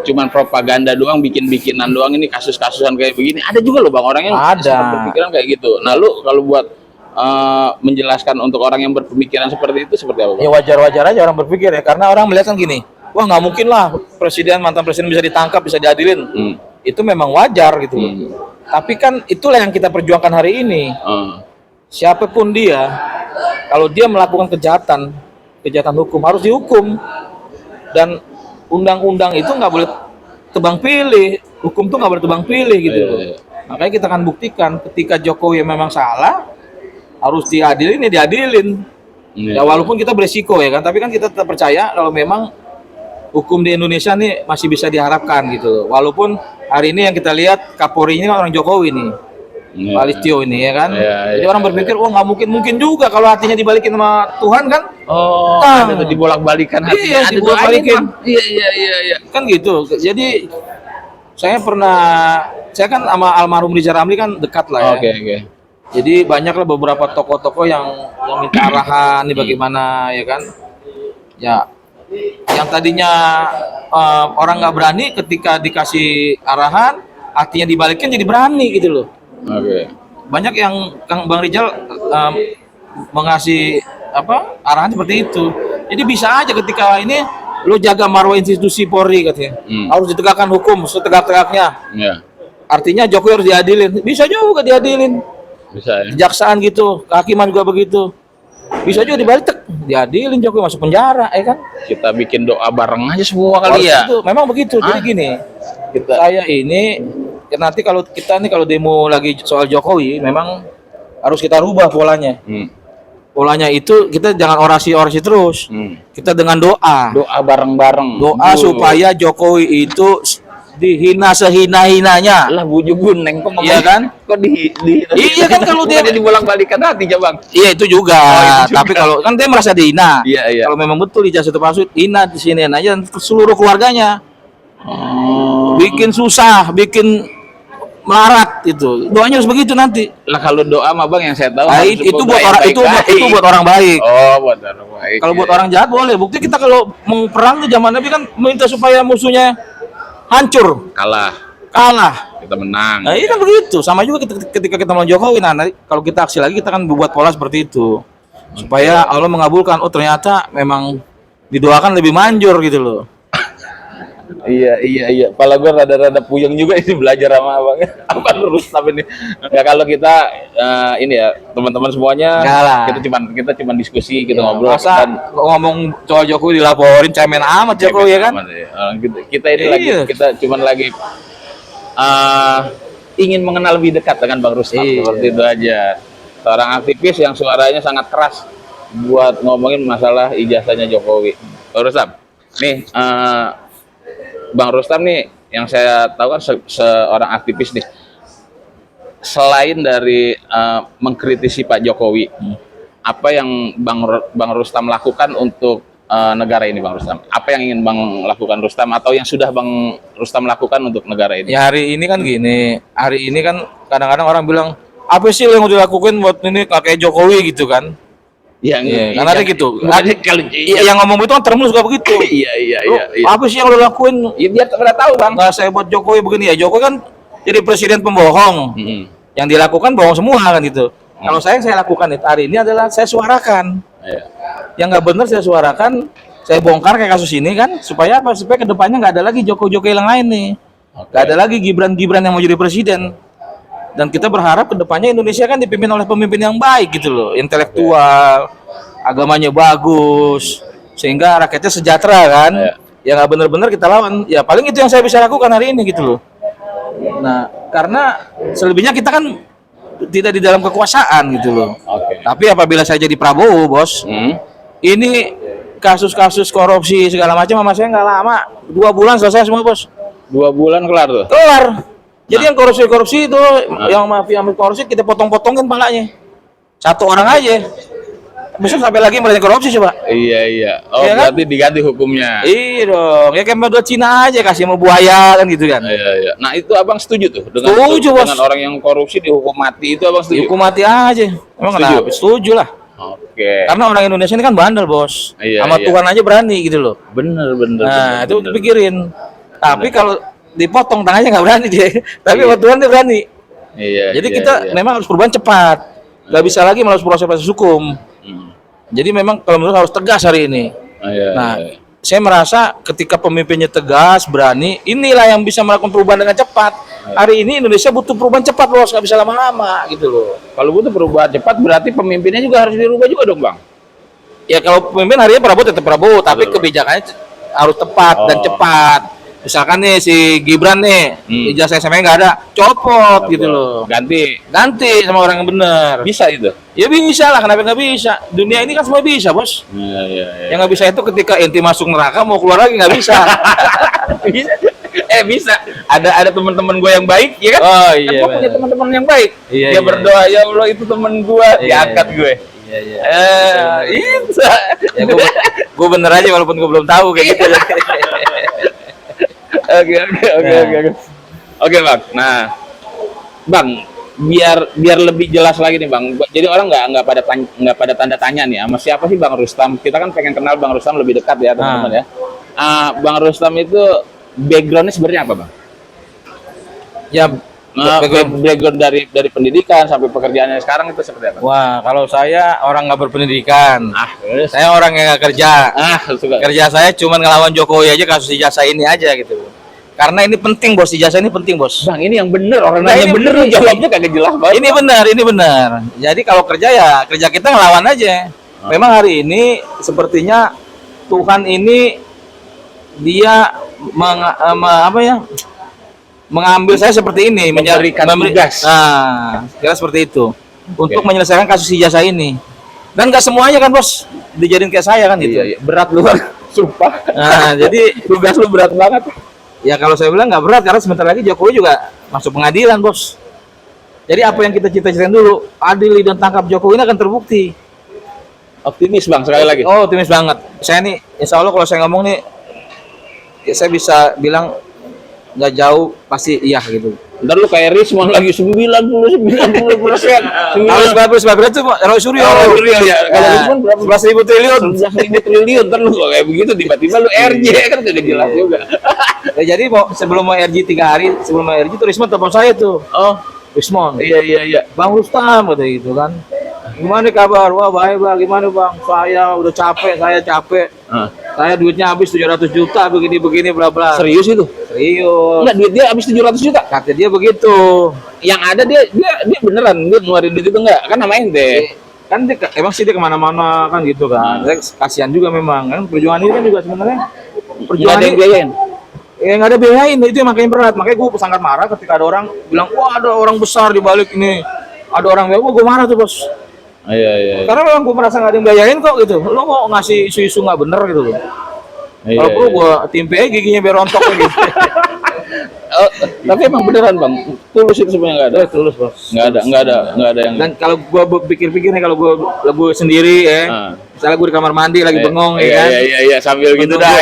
cuman propaganda doang, bikinan doang, ini kasus-kasusan kayak begini. Ada juga loh Bang orang yang berpikiran kayak gitu. Nah lu kalau buat menjelaskan untuk orang yang berpemikiran seperti itu seperti apa Bang? Ya wajar-wajar aja orang berpikir ya, karena orang melihat kan gini, wah nggak mungkin lah mantan presiden bisa ditangkap, bisa diadilin. Itu memang wajar gitu loh. Tapi kan itulah yang kita perjuangkan hari ini. Siapapun dia, kalau dia melakukan kejahatan hukum harus dihukum. Dan undang-undang itu nggak boleh tebang pilih, hukum tuh nggak boleh tebang pilih gitu. Makanya kita akan buktikan ketika Jokowi memang salah, harus diadilin ya diadilin. Ya walaupun kita beresiko ya kan, tapi kan kita tetap percaya kalau memang hukum di Indonesia nih masih bisa diharapkan gitu. Walaupun hari ini yang kita lihat Kapolri ini kan orang Jokowi nih, Pak Listio ini ya kan. Jadi orang berpikir, oh nggak mungkin juga kalau hatinya dibalikin sama Tuhan kan. Ada dibolak-balikan hatinya. Iya, dibolak-balikin. Iya. Kan gitu. Jadi saya kan sama almarhum Rizal Ramli kan dekat lah ya. Oke. Jadi banyaklah beberapa tokoh-tokoh yang minta arahan nih bagaimana ya kan. Ya, yang tadinya orang nggak berani ketika dikasih arahan, hatinya dibalikin jadi berani gitu loh. Oke. Banyak yang Bang Rizal mengasih arahan seperti itu. Jadi bisa aja ketika ini lo jaga marwah institusi Polri katanya, harus ditegakkan hukum setegak-tegaknya. Iya. Artinya Jokowi harus diadilin. Bisa juga diadilin. Bisa ya. Kejaksaan gitu, kehakiman juga begitu. Bisa juga dibalik, diadilin Jokowi masuk penjara, ya kan? Kita bikin doa bareng aja semua kali ya. Itu. Memang begitu. Jadi gini, saya ini nanti kalau kita nih kalau demo lagi soal Jokowi, memang harus kita rubah polanya. Polanya itu kita jangan orasi-orasi terus. Kita dengan doa. Doa bareng-bareng. Doa supaya Jokowi itu dihina sehina-hinanya. Lah bujubun neng kok iya kan? Kok Iya kan kalau dia dibolak-balikan hatinya Bang. Iya itu juga. Tapi kalau kan dia merasa dihina. Iya. Kalau memang betul ijazah itu palsu, hina di sini aja seluruh keluarganya. Bikin susah, bikin melarat itu. Doanya harus begitu nanti. Lah kalau doa mah Bang yang saya tahu itu buat orang itu buat orang baik. Oh, buat orang baik. Kalau buat orang jahat boleh. Bukti kita kalau mau perang di zaman Nabi kan minta supaya musuhnya hancur, kalah, kita menang. Nah, ini kan begitu. Sama juga ketika kita melawan Jokowi. Nah, nanti kalau kita aksi lagi kita kan membuat pola seperti itu supaya Allah mengabulkan. Oh ternyata memang didoakan lebih manjur gitu loh. Iya. Kepala gue rada-rada puyeng juga ini belajar sama abangnya. Abang Rustam ini. Ya kalau kita ini ya teman-teman semuanya, Enggak lah. kita cuman diskusi, kita Ya, ngobrol. masa Dan ngomong soal Jokowi dilaporin cemen amat Jokowi ya kan? aman ya. Kita ini Iya. kita cuman lagi ingin mengenal lebih dekat dengan Bang Rustam, Iya. seperti itu aja. Seorang aktivis yang suaranya sangat keras buat ngomongin masalah ijazahnya Jokowi. Bang Rustam, nih Bang Rustam nih yang saya tahu kan seorang aktivis nih. Selain dari mengkritisi Pak Jokowi, apa yang Bang Rustam lakukan untuk negara ini, Bang Rustam? Apa yang ingin Bang lakukan Rustam atau yang sudah Bang Rustam lakukan untuk negara ini? Ya hari ini kan gini, hari ini kan kadang-kadang orang bilang apa sih yang udah dilakukan buat ini kayak Jokowi gitu kan? Yang Kan ada gitu. Kalau Yang ngomong itu kan terus suka begitu. iya. Apa sih yang udah lakuin? Ya biar pada tahu, Bang. Nggak saya buat Jokowi begini ya. Jokowi kan jadi presiden pembohong. Yang dilakukan bohong semua kan gitu. Kalau saya yang saya lakukan itu hari ini adalah saya suarakan. Iya. Yang nggak benar saya suarakan, saya bongkar kayak kasus ini kan supaya apa? Supaya kedepannya nggak ada lagi Jokowi yang lain nih. Nggak ada lagi Gibran yang mau jadi presiden. Dan kita berharap kedepannya Indonesia kan dipimpin oleh pemimpin yang baik gitu loh, intelektual, agamanya bagus, sehingga rakyatnya sejahtera kan. Iya. Ya nggak benar-benar kita lawan. Ya paling itu yang saya bisa lakukan hari ini gitu loh. Nah, karena selebihnya kita kan tidak di dalam kekuasaan gitu loh. Oke. Tapi apabila saya jadi Prabowo, bos, ini kasus-kasus korupsi segala macam sama saya nggak lama, 2 bulan selesai semua, bos. 2 bulan kelar tuh. Kelar. Jadi yang korupsi itu, yang mafia korupsi kita potong-potongin palanya. 1 orang aja. Besok sampai lagi mereka korupsi coba. Iya. Oh, Iya kan? berarti diganti hukumnya. Iya dong. Ya kayak model Cina aja kasih sama buaya kan gitu kan. Iya. Nah, itu Abang setuju tuh Setuju, Bos. dengan orang yang korupsi dihukum mati itu Abang setuju? Dihukum mati aja. Emang Setuju? kenapa? Setuju lah. Oke. Karena orang Indonesia ini kan bandel, bos. Iya, Sama iya. Tuhan aja berani gitu loh. Bener. Nah, itu dipikirin. Tapi kalau dipotong tangannya nggak berani dia. Tapi sama Tuhan dia berani. Iya. Jadi kita memang harus perubahan cepat. Nggak bisa lagi melalui proses hukum. Jadi memang kalau menurut harus tegas hari ini. Iya. Nah, saya merasa ketika pemimpinnya tegas, berani, inilah yang bisa melakukan perubahan dengan cepat. Hari ini Indonesia butuh perubahan cepat, bos, nggak bisa lama-lama gitu loh. Kalau butuh perubahan cepat berarti pemimpinnya juga harus dirubah juga dong, Bang. Ya kalau pemimpin hari ini Prabowo tetap Prabowo, tapi kebijakannya harus tepat dan cepat. Misalkan nih si Gibran nih, ijazah SMA nggak ada, copot gitu loh. Ganti. Ganti sama orang yang benar. Bisa itu. Ya bisa lah, kenapa nggak bisa? Dunia ini kan semua bisa, bos. Iya. Yang nggak bisa itu ketika inti masuk neraka mau keluar lagi nggak bisa. Bisa. Ada teman-teman gue yang baik, ya kan? Oh Kan iya. gue punya teman-teman yang baik. Iya, Dia iya. berdoa, ya Allah itu teman gue, diangkat gue. Iya. Itu. Ya gue bener aja walaupun gue belum tahu kayak gitu. Oke. Oke, Bang. Nah, Bang, biar lebih jelas lagi nih, Bang. Jadi orang nggak pada tanda tanya nih, sama siapa sih Bang Rustam? Kita kan pengen kenal Bang Rustam lebih dekat ya, teman-teman ya. Bang Rustam itu backgroundnya sebenarnya apa, Bang? Ya, Background dari pendidikan sampai pekerjaannya sekarang itu seperti apa? wah kalau saya orang nggak berpendidikan. Terus? Saya orang yang nggak kerja. Suka. Kerja saya cuma ngelawan Jokowi aja kasus ijazah ini aja gitu. Karena ini penting, bos, ijazah ini penting, bos. Bang, ini yang bener, orang Nah, nanya ini bener, lu bener. jawabnya kagak jelas banget. Ini benar. Jadi kalau kerja ya kerja kita ngelawan aja. Memang hari ini sepertinya Tuhan ini dia mengambil saya seperti ini, Memberikan tugas. Nah, kira seperti itu untuk menyelesaikan kasus ijazah ini. Dan nggak semuanya kan, bos, dijadiin kayak saya kan gitu. Iya. Berat lu, Bang. Sumpah. Nah, jadi Tugas lu berat banget. ya kalau saya bilang nggak berat karena sebentar lagi Jokowi juga masuk pengadilan, bos. Jadi apa yang kita cita-citain dulu, adil dan tangkap Jokowi ini akan terbukti. Optimis, Bang, sekali lagi. Oh, optimis banget. Saya nih, insya Allah kalau saya ngomong nih, ya saya bisa bilang nggak jauh pasti iya gitu. Ntar lu kayak Rismon lagi 90%. Kalau 90% itu Roy Suryo. Oh, Suryo ya. Kalau Rismon berapa? 11.000 triliun. 11.000 triliun. Ntar lu kayak begitu tiba-tiba lu RJ kan kagak jelas juga. Ya, jadi sebelum mau RJ 3 hari, sebelum mau RJ tuh Rismon telepon saya tuh. Oh, Rismon. iya. Bang Rustam kata gitu kan. Gimana kabar? Wah, baik, Bang. Gimana, Bang? Saya udah capek, saya capek. Saya duitnya habis 700 juta begini bla bla. Serius itu? Serius. Enggak, duit dia habis 700 juta. Kata dia begitu. Yang ada dia beneran dia ngeluarin duit itu enggak? Kan nama ente. Kan dia, emang sih dia kemana-mana kan gitu kan. Saya kasihan juga memang kan perjuangan ini kan juga sebenarnya Enggak perjuangan ada yang ini biayain. nggak ada biayain, itu yang makanya berat. Makanya gue sangat marah ketika ada orang bilang wah ada orang besar di balik ini, ada orang bilang, wah gue marah tuh bos. Iya. Karena memang gue merasa nggak ada yang biayain kok gitu. Lo mau ngasih isu-isu nggak bener gitu loh. Iya, Kalau perlu gue timpe aja giginya biar rontok gitu. Tapi emang beneran bang, tulus itu semuanya nggak ada. Tulus bos. Nggak ada yang. Dan kalau gue pikir-pikir nih, kalau gue sendiri ya, misalnya gue di kamar mandi lagi bengong ya kan, Iya sambil gitu dah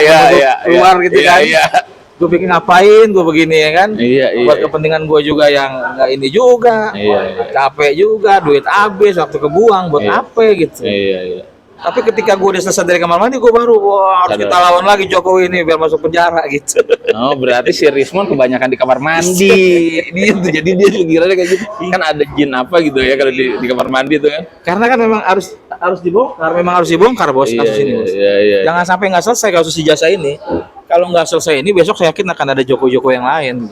keluar gitu kan. Iya. Gue pikir ngapain gue begini ya kan, Iya. buat kepentingan gue juga yang nggak ini juga, Iya. capek juga, duit habis, waktu kebuang buat apa gitu. Iya. Tapi ketika gue udah selesai dari kamar mandi, gue baru wah harus kita lawan lagi Jokowi ini biar masuk penjara gitu. Oh berarti si Rismon kebanyakan di kamar mandi. Dia tuh jadi dia kira kayak gitu. Kan ada jin apa gitu ya kalau di kamar mandi tuh kan? Karena kan memang harus dibongkar bos kasus ini bos. Iya. Jangan sampai nggak selesai kasus ijazah ini. Kalau nggak selesai ini, besok saya yakin akan ada Joko-Joko yang lain.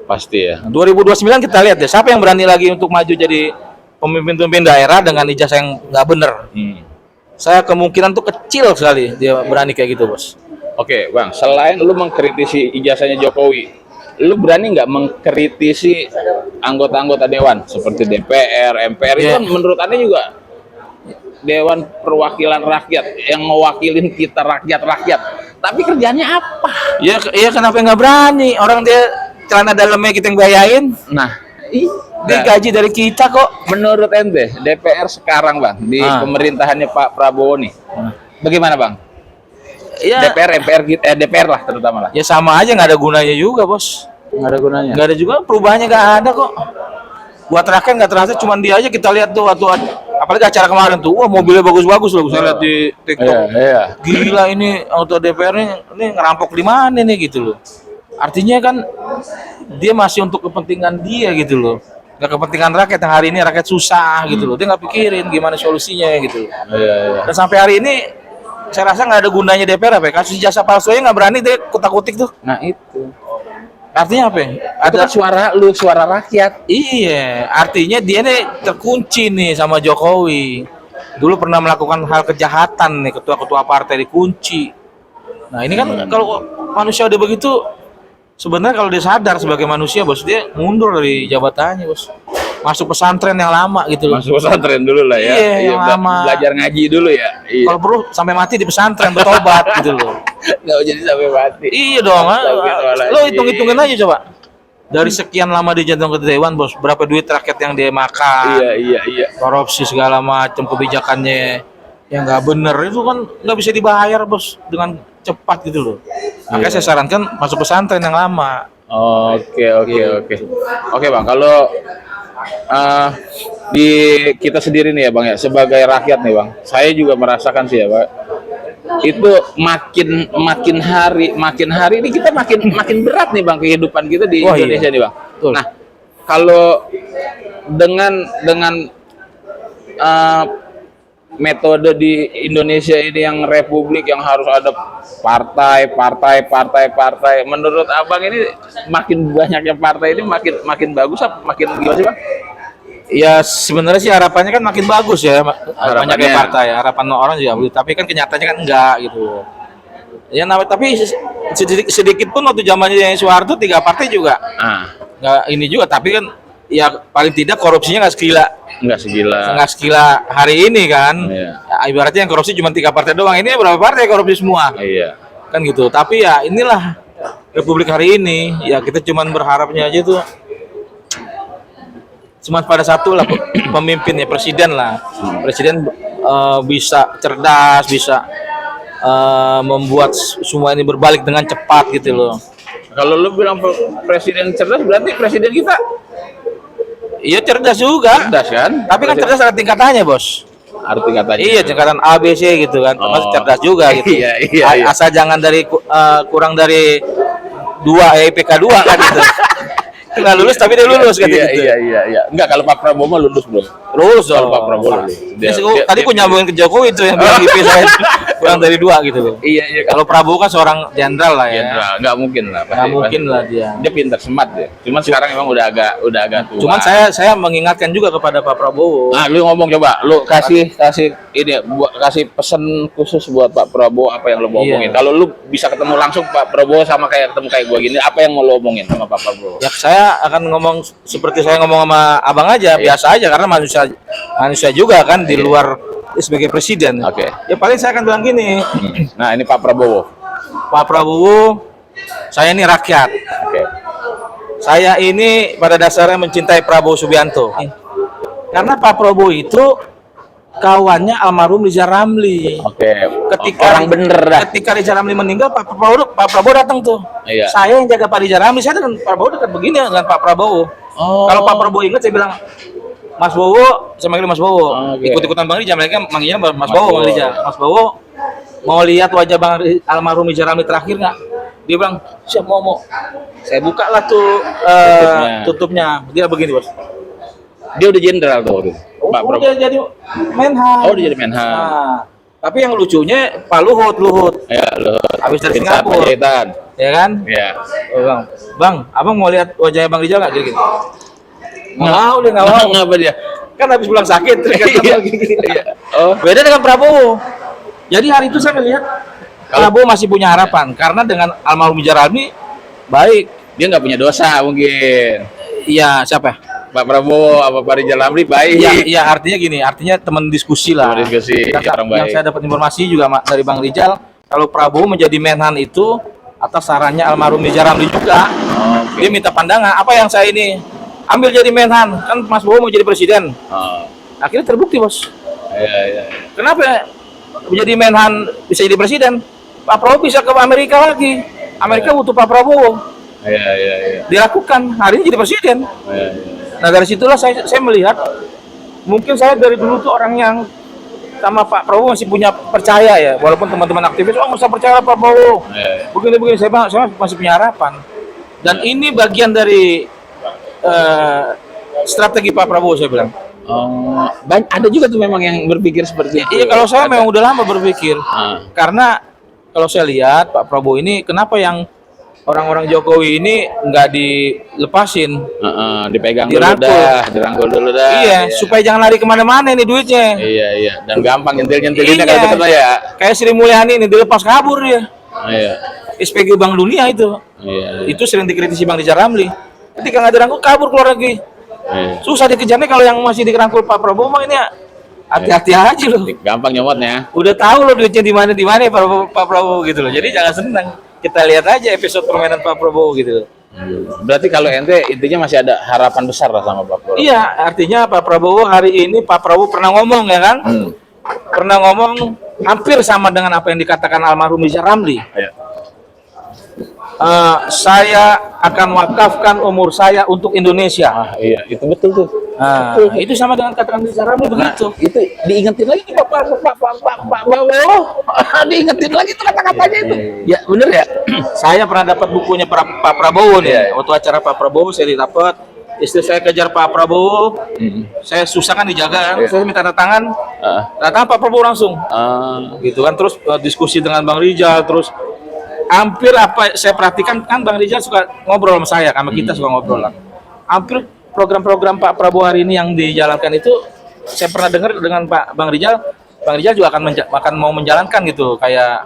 Pasti ya. 2029 kita lihat deh, siapa yang berani lagi untuk maju jadi pemimpin-pemimpin daerah dengan ijazah yang nggak bener. Saya kemungkinan tuh kecil sekali dia berani kayak gitu bos. Oke bang, selain lu mengkritisi ijazahnya Jokowi, lu berani nggak mengkritisi anggota-anggota dewan seperti DPR, MPR itu kan menurut Anda juga Dewan Perwakilan Rakyat yang mewakilin kita rakyat. Tapi kerjanya apa? Ya kenapa nggak berani? Orang dia celana dalamnya kita yang bayain. Nah, Dia gaji dari kita kok. menurut ente DPR sekarang bang di pemerintahannya Pak Prabowo nih, bagaimana bang? Ya, DPR lah terutama lah. ya sama aja, nggak ada gunanya juga bos. Nggak ada gunanya. Nggak ada juga, perubahannya nggak ada kok. Buat rakyat nggak terasa, cuman dia aja kita lihat tuh waktu apalagi acara kemarin tuh, wah mobilnya bagus-bagus loh, saya lihat di TikTok. Iya. Gila ini auto DPR ini ngerampok di mana nih gitu loh. Artinya kan dia masih untuk kepentingan dia gitu loh. Nggak kepentingan rakyat yang hari ini rakyat susah gitu loh. Dia nggak pikirin gimana solusinya gitu loh. Iya. Dan sampai hari ini saya rasa nggak ada gunanya DPR apa ya? Kasus jasa palsu aja nggak berani dia kutak-kutik tuh. Nah itu. Artinya apa ya? Itu kan suara rakyat. Iya, artinya dia nih terkunci nih sama Jokowi. Dulu pernah melakukan hal kejahatan nih, ketua-ketua partai dikunci. Nah ini kan kalau manusia udah begitu, sebenarnya kalau dia sadar sebagai manusia bos, dia mundur dari jabatannya bos. Masuk pesantren yang lama gitu loh. Masuk pesantren dulu lah ya. Iya, yang lama. Belajar ngaji dulu ya. Iya. Kalau perlu sampai mati di pesantren bertobat gitu loh. Nggak jadi sampai mati. Iya dong. Lo hitung-hitungin aja coba. Dari sekian lama dia jantung ke dewan bos, berapa duit rakyat yang dia makan? Iya. Korupsi segala macam, kebijakannya yang nggak bener itu kan nggak bisa dibayar bos dengan cepat gitu loh. Makanya saya sarankan masuk pesantren yang lama. Oke bang, kalau di kita sendiri nih ya bang ya, sebagai rakyat nih bang, saya juga merasakan sih ya bang, itu makin hari ini kita makin berat nih bang kehidupan kita di Indonesia nih bang. Betul. Nah kalau dengan metode di Indonesia ini yang republik yang harus ada partai, menurut abang ini makin banyaknya partai ini makin bagus apa makin gimana sih bang? Ya sebenarnya sih harapannya kan makin bagus ya, banyaknya partai, harapan orang juga begitu, tapi kan kenyataannya kan enggak gitu. Ya tapi sedikit pun waktu zamannya Soeharto 3 partai juga nggak ini juga, tapi kan ya paling tidak korupsinya nggak segila hari ini kan. Ya, ibaratnya yang korupsi cuma 3 partai doang, ini berapa partai korupsi semua kan gitu. Tapi ya inilah republik hari ini, ya kita cuma berharapnya aja tuh cuma pada satu lah, pemimpinnya presiden bisa cerdas, bisa membuat semua ini berbalik dengan cepat gitu loh. Kalau lu bilang presiden cerdas, berarti presiden kita iya cerdas juga. Cerdas kan? Tapi kan cerdas ada tingkatannya, bos. Arti katanya. Iya, tingkatan A, B, C gitu kan. Termasuk cerdas juga gitu. Iya. Asal jangan dari kurang dari 2 IPK 2 kan gitu. Nggak lulus tapi dia lulus kan gitu. Iya. Enggak, kalau Pak Prabowo mah lulus, Bro. Lulus Kalau Pak Prabowo lulus. Tadi aku nyambungin ke Jokowi itu yang bilang IP saya. kurang dari 2 gitu loh. Iya, iya. Kalau Prabowo kan seorang jenderal lah ya. Jenderal, nggak mungkin lah. Nggak mungkin lah dia. Dia pintar, smart ya. Cuman sekarang emang udah agak tua. Cuman saya mengingatkan juga kepada Pak Prabowo. Nah, lu ngomong coba, lu kasih ini kasih pesan khusus buat Pak Prabowo apa yang lu mau Iya. omongin. Kalau lu bisa ketemu langsung Pak Prabowo sama kayak ketemu kayak gua gini, apa yang mau lu omongin sama Pak Prabowo? Ya saya akan ngomong seperti saya ngomong sama abang aja, biasa aja karena manusia juga kan di luar sebagai presiden. Oke. Ya paling saya akan bilang gini, Nah, ini Pak Prabowo. Pak Prabowo, saya ini rakyat. Oke. Saya ini pada dasarnya mencintai Prabowo Subianto. Karena Pak Prabowo itu kawannya almarhum Rizal Ramli. Oke. Ketika Orang bener dah. Ketika Rizal Ramli meninggal, Pak Prabowo datang tuh. Iya. Saya yang jaga Pak Rizal Ramli, saya dengan Pak Prabowo dekat begini dengan Pak Prabowo. Oh. Kalau Pak Prabowo ingat saya bilang, Mas Bowo, saya manggil Mas Bowo. Oke. Ikut-ikutan Bang Rizal, mereka manggilnya Mas Mas Bowo, Bowo. Bang Rizal. Mas Bowo, mau lihat wajah almarhum Rizal Ramli terakhir nggak? Dia bilang, siap mau. Saya buka lah tuh tutupnya. Dia begini, Bos. Dia udah jenderal tuh. Pak Prabowo. Udah jadi Menhan. Oh, udah jadi Menhan. Nah, tapi yang lucunya Pak Luhut. Ya, lu. Habis dari Pintar, Singapura. Jahitan. Ya kan? Iya. Oh, bang, abang mau lihat wajahnya Bang Rizal nggak? Gitu. Nggak Nah. mau, dia nggak mau. Ngapa dia? Kan habis pulang sakit. Iya. Iya. Oh. Beda dengan Prabowo. Jadi hari itu saya melihat Prabowo masih punya harapan karena dengan almarhum Rizal Ramli baik. Dia nggak punya dosa mungkin. Iya, siapa? Pak Prabowo apa Pak Rizal Ramli baik. Iya, artinya gini, artinya teman diskusi lah. Teman diskusi, orang Yang baik. saya dapat informasi juga dari Bang Rizal, kalau Prabowo menjadi Menhan itu atas sarannya almarhum Rizal Ramli juga. Oke. Dia minta pandangan, apa yang saya ini ambil jadi Menhan, kan Mas Bowo mau jadi presiden. Oh. Akhirnya terbukti, Bos. Iya. Kenapa menjadi Menhan bisa jadi presiden? Pak Prabowo bisa ke Amerika lagi. Amerika butuh Pak Prabowo. Iya. Dilakukan, hari ini jadi presiden. Iya. Nah dari situlah saya melihat, mungkin saya dari dulu tuh orang yang sama Pak Prabowo masih punya percaya ya, walaupun teman-teman aktivis, oh nggak usah percaya Pak Prabowo, Iya. begini, saya masih punya harapan. Dan ini bagian dari strategi Pak Prabowo, saya bilang. Oh, ada juga tuh memang yang berpikir seperti itu. Iya, kalau saya memang udah lama berpikir, Ah. karena kalau saya lihat Pak Prabowo ini, kenapa yang orang-orang Jokowi ini nggak dilepasin? Dipegang Dirangkul. dulu dah. Iya, supaya jangan lari kemana-mana ini duitnya. Iya. Dan gampang nyentil-nyentilinnya Iya. kayak gitu lah ya. Kayak Sri Mulyani ini dilepas kabur dia. Iya. SPG Bank Dunia itu. Iya. Itu sering dikritisi Bang Rizal Ramli. Ketika nggak dirangkul kabur keluar lagi. Iya. Susah dikejarnya kalau yang masih dirangkul Pak Prabowo mah ini hati-hati aja loh. Gampang nyomotnya. Udah tahu loh duitnya di mana ya Pak Prabowo gitu loh. Jadi jangan senang. Kita lihat aja episode permainan Pak Prabowo gitu loh. Berarti kalau ente intinya masih ada harapan besar lah sama Pak Prabowo. Iya, artinya Pak Prabowo hari ini Pak Prabowo pernah ngomong ya kan? Pernah ngomong hampir sama dengan apa yang dikatakan almarhum Rizal Ramli. Iya. Saya akan wakafkan umur saya untuk Indonesia. Ah, iya, itu betul tuh. Nah, itu sama dengan katakan Rizal Ramli begitu. Itu diingetin lagi nih Pak Prabowo. Diingetin lagi tuh kata-katanya itu. Ya, bener ya? Saya pernah dapat bukunya Pak Prabowo nih. Iya. Waktu acara Pak Prabowo saya dapat. Istri saya kejar Pak Prabowo. Saya susah kan dijaga. Iya. Saya minta tanda tangan. Tanda tangan Pak Prabowo langsung. Gitu kan, terus diskusi dengan Bang Rizal, terus hampir apa saya perhatikan kan Bang Rizal suka ngobrol sama saya, sama kita suka ngobrol lah. Hampir program-program Pak Prabowo hari ini yang dijalankan itu saya pernah dengar dengan Bang Rizal juga akan mau menjalankan gitu kayak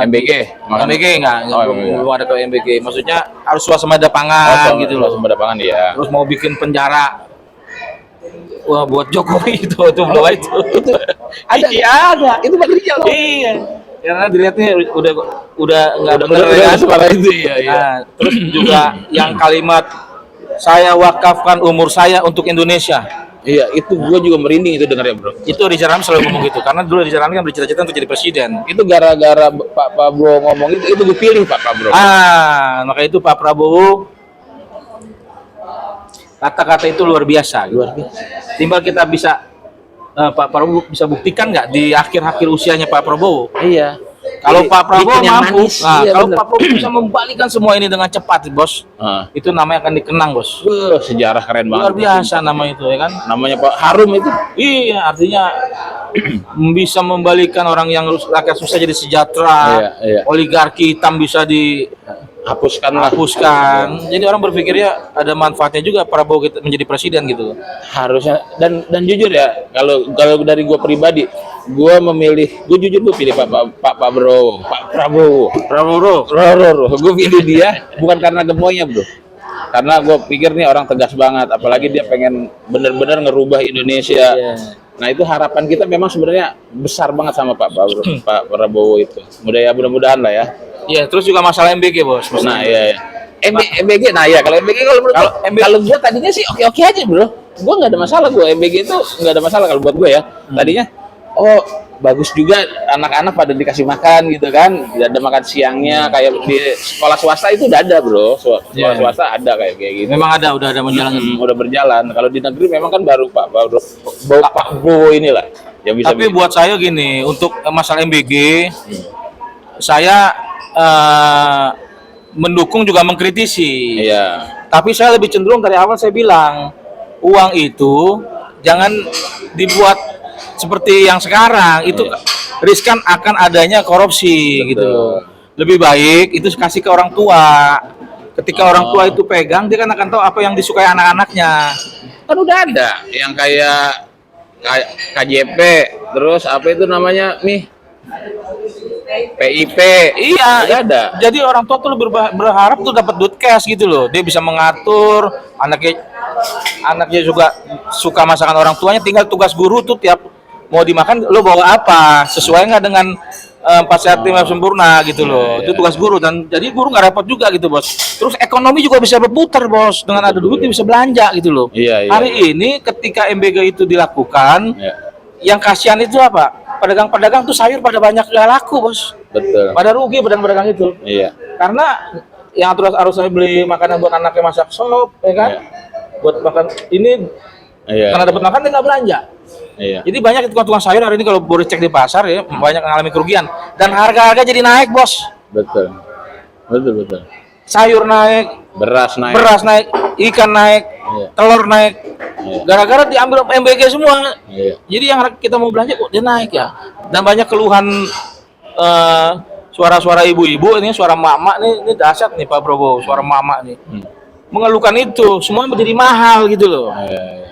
MBG. MBG Oh, belum ada ke MBG. Maksudnya harus swasembada pangan gitu loh. Swasembada pangan ya. Terus mau bikin penjara. Wah, buat Jokowi itu belum itu. Ada. Iya, ada. Itu Pak Rizal loh. Iya. Karena dilihatnya udah nggak Udah bener ya kan? suara itu ya. Nah, terus juga yang kalimat saya wakafkan umur saya untuk Indonesia. Iya, itu gua juga merinding itu dengar ya, Bro. Itu Rizal Ramli selalu ngomong gitu karena dulu Rizal Ramli kan bercita-cita untuk jadi presiden. Itu gara-gara Pak Prabowo ngomong itu gue pilih Pak Prabowo. Maka itu Pak Prabowo kata-kata itu luar biasa. Luar biasa. Timbal kita bisa Pak Prabowo bisa buktikan nggak di akhir-akhir usianya Pak Prabowo? Iya. Kalau Pak Prabowo bikin yang mampu, manis. Iya, kalau bener. Pak Prabowo bisa membalikan semua ini dengan cepat, Bos, itu namanya akan dikenang, Bos. Sejarah keren banget. Luar biasa nama itu, ya kan? Namanya Pak Harum itu. Iya, artinya bisa membalikan orang yang rakyat susah jadi sejahtera, oligarki hitam bisa dihapuskan. Jadi orang berpikirnya ada manfaatnya juga Prabowo menjadi presiden gitu. Harusnya, dan jujur ya, kalau dari gue pribadi, gue pilih Pak Prabowo. Gue pilih dia bukan karena gemoynya, bro, karena gue pikir nih orang tegas banget, apalagi dia pengen bener-bener ngerubah Indonesia. Nah itu harapan kita memang sebenarnya besar banget sama Pak Prabowo itu. Mudah-mudahan lah ya. Iya, terus juga masalah MBG, Bos. Nah, iya. MBG, nah ya kalau MBG, kalau gue tadinya sih oke aja, bro. Gue nggak ada masalah, gue MBG itu nggak ada masalah kalau buat gue ya. Tadinya bagus juga, anak-anak pada dikasih makan gitu kan, ada makan siangnya kayak di sekolah swasta itu udah ada, bro. Sekolah swasta ada kayak gitu. Memang udah ada udah berjalan. Kalau di negeri memang kan baru Pak Bowo inilah yang bisa. Tapi buat saya gini, untuk masalah MBG, saya mendukung juga mengkritisi. Iya. Tapi saya lebih cenderung dari awal saya bilang, uang itu jangan dibuat seperti yang sekarang, itu riskan akan adanya korupsi. Betul. Gitu. Lebih baik itu kasih ke orang tua. Ketika orang tua itu pegang, dia kan akan tahu apa yang disukai anak-anaknya. Kan udah ada yang kayak KJP, terus apa itu namanya nih? PIP. Iya, udah ada. Jadi orang tua tuh lebih berharap tuh dapat duit cash gitu loh. Dia bisa mengatur anaknya juga suka masakan orang tuanya, tinggal tugas guru tuh tiap mau dimakan lo bawa apa, sesuai nggak dengan 4 sehat 5 sempurna gitu loh. Itu tugas guru, dan jadi guru nggak repot juga gitu, Bos. Terus ekonomi juga bisa berputar, Bos. Dengan ada duit dia bisa belanja gitu loh. Hari ini ketika MBG itu dilakukan, yang kasihan itu apa? Pedagang-pedagang tuh sayur pada banyak gak laku, Bos. Betul. Pada rugi pedagang-pedagang itu. Iya. Karena yang terus harus saya beli makanan buat anaknya masak sop, ya kan? Buat makan ini, karena dapat makan dia nggak belanja. Iya. Jadi banyak tukang-tukang sayur hari ini kalau boleh cek di pasar ya, banyak mengalami kerugian. Dan harga-harga jadi naik, Bos. Betul. Sayur naik, beras naik, ikan naik, telur naik. Gara-gara diambil MBG semua. Jadi yang kita mau belanja kok dia naik ya. Dan banyak keluhan suara-suara ibu-ibu, ini suara mama nih, ini dahsyat nih Pak Prabowo, suara mama nih. Mengeluhkan itu, semua menjadi mahal gitu loh.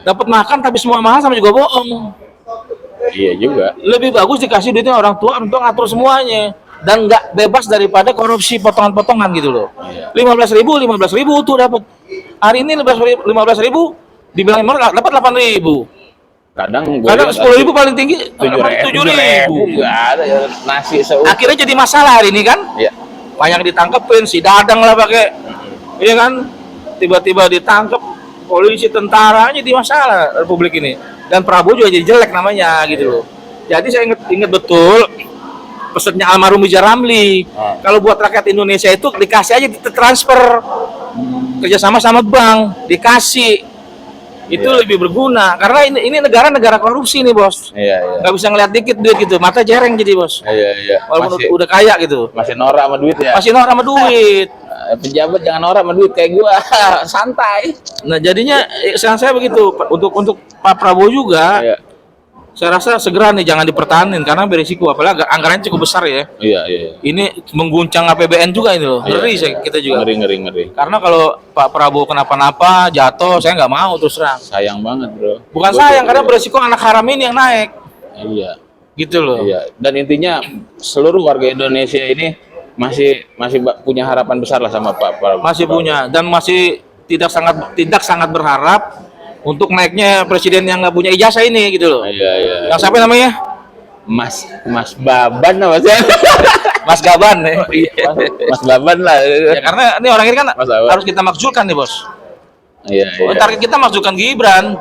Dapat makan tapi semua mahal sama juga bohong. Iya juga. Lebih bagus dikasih duitnya orang tua ngatur semuanya. Dan nggak bebas daripada korupsi potongan-potongan gitu loh. 15.000 tuh dapat. Hari ini 15.000 dibilang dapat 8.000. Kadang 10.000 paling tinggi 7.000. Nggak ada ya, nasi seutuh. Akhirnya jadi masalah hari ini kan? Iya. Banyak ditangkepin, si Dadang lah pakai. Iya kan? Tiba-tiba ditangkep polisi, tentara, jadi masalah Republik ini. Dan Prabowo juga jadi jelek namanya gitu loh. Jadi saya ingat betul pesannya almarhum Rizal Ramli. Kalau buat rakyat Indonesia itu dikasih aja transfer, kerjasama sama bank, dikasih. Itu lebih berguna karena ini negara korupsi nih, Bos. Nggak bisa ngeliat dikit duit gitu, mata jereng jadi, Bos. Walaupun udah kaya gitu. Masih norak sama duit ya. Masih norak sama duit. Pejabat jangan norak sama duit kayak gua, santai. Nah jadinya saya begitu untuk Pak Prabowo juga. Saya rasa segera nih jangan dipertahankan karena berisiko, apalagi anggarannya cukup besar ya. Iya. Ini mengguncang APBN juga ini loh. Ngeri kita juga. Ngeri. Karena kalau Pak Prabowo kenapa-napa jatuh, saya nggak mau terus terang. Sayang banget, bro. Bukan sayang, karena berisiko anak haram ini yang naik. Iya. Gitu loh. Iya. Dan intinya seluruh warga Indonesia ini masih punya harapan besar lah sama Pak Prabowo. Masih punya, dan masih tidak sangat berharap untuk naiknya presiden yang nggak punya ijazah ini gitu loh. Iya. Yang siapa namanya? Mas Baban namanya. Mas Gaban ya. Mas Baban lah. Ya, karena ini orang ini kan harus kita makzulkan nih, Bos. Iya. Target kita makzulkan Gibran.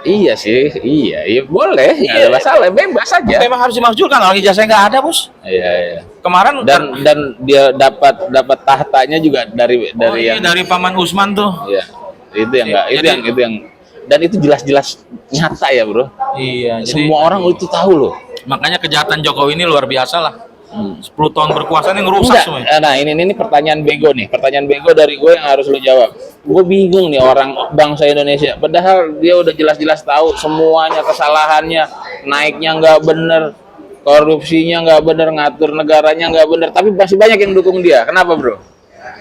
Iya sih, iya boleh, nggak ada masalah, bebas aja. Memang harus dimakzulkan, orang ijazahnya nggak ada, Bos. Iya. Kemarin dan dia dapat tahtanya juga dari Paman Usman tuh. Iya. Itu yang dan itu jelas-jelas nyata ya, bro. Iya. Semua orang itu tahu loh. Makanya kejahatan Jokowi ini luar biasa lah. 10 tahun berkuasa ini ngerusak semua. Nah, ini pertanyaan bego nih. Pertanyaan bego dari gue yang harus lu jawab. Gue bingung nih orang bangsa Indonesia. Padahal dia udah jelas-jelas tahu semuanya kesalahannya. naiknya nggak bener, korupsinya nggak bener, ngatur negaranya nggak bener, tapi masih banyak yang dukung dia. Kenapa, bro?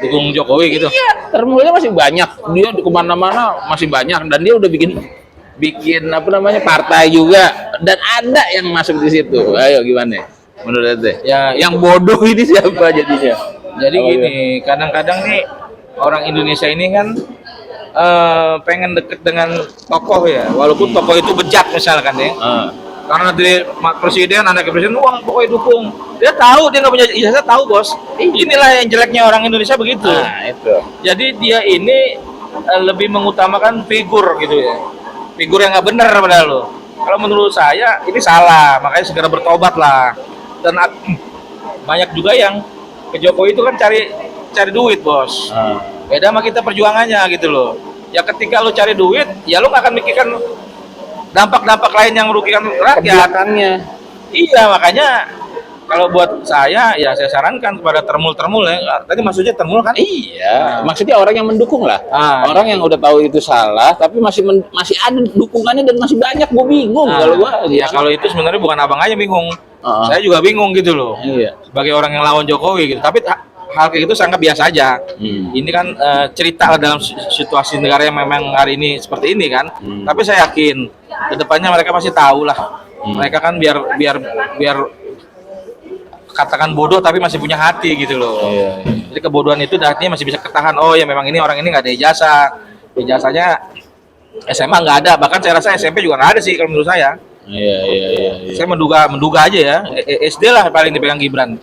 Dukung Jokowi gitu. Iya, termulnya masih banyak, dia kemana-mana masih banyak, dan dia udah bikin apa namanya partai juga, dan ada yang masuk di situ. Ayo gimana? Menurut Ente? Ya, Yang bodoh ini siapa jadinya? jadi Apa gini, kadang-kadang nih orang Indonesia ini kan pengen deket dengan tokoh ya, walaupun tokoh itu bejat misalkan ya. Ah, Karena dia presiden, anaknya presiden, wah pokoknya dukung. Dia tahu dia nggak punya ijazah, tahu bos. Inilah yang jeleknya orang Indonesia begitu. nah itu. Jadi dia ini lebih mengutamakan figur gitu ya, figur yang nggak benar padahal lo. Kalau menurut saya ini salah, makanya segera bertobat lah. Dan banyak juga yang ke Jokowi itu kan cari duit bos. Ah. Beda sama kita perjuangannya gitu loh. Ya ketika lo cari duit, ya lo nggak akan mikirkan dampak-dampak lain yang merugikan rakyat. Belakangnya. Iya, makanya kalau buat saya ya saya sarankan kepada termul-termul ya. Tadi maksudnya termul kan? Iya, maksudnya orang yang mendukung lah. Ah, Orang yang udah tahu itu salah, tapi masih ada dukungannya dan masih banyak. Gue bingung kalau gue. ya kalau itu sebenarnya bukan abang aja bingung. Ah. Saya juga bingung gitu loh. Iya. Sebagai orang yang lawan Jokowi gitu. Tapi hal kayak gitu sangat biasa aja. Ini kan cerita lah dalam situasi negara yang memang hari ini seperti ini kan. Tapi saya yakin kedepannya mereka pasti tahu lah. Mereka kan biar katakan bodoh tapi masih punya hati gitu loh. Iya, iya. Jadi kebodohan itu artinya masih bisa ketahan. Oh ya memang ini orang ini nggak ada ijazah. Ijazahnya SMA nggak ada. Bahkan saya rasa SMP juga nggak ada sih kalau menurut saya. Iya. Saya menduga aja ya. SD lah paling dipegang Gibran.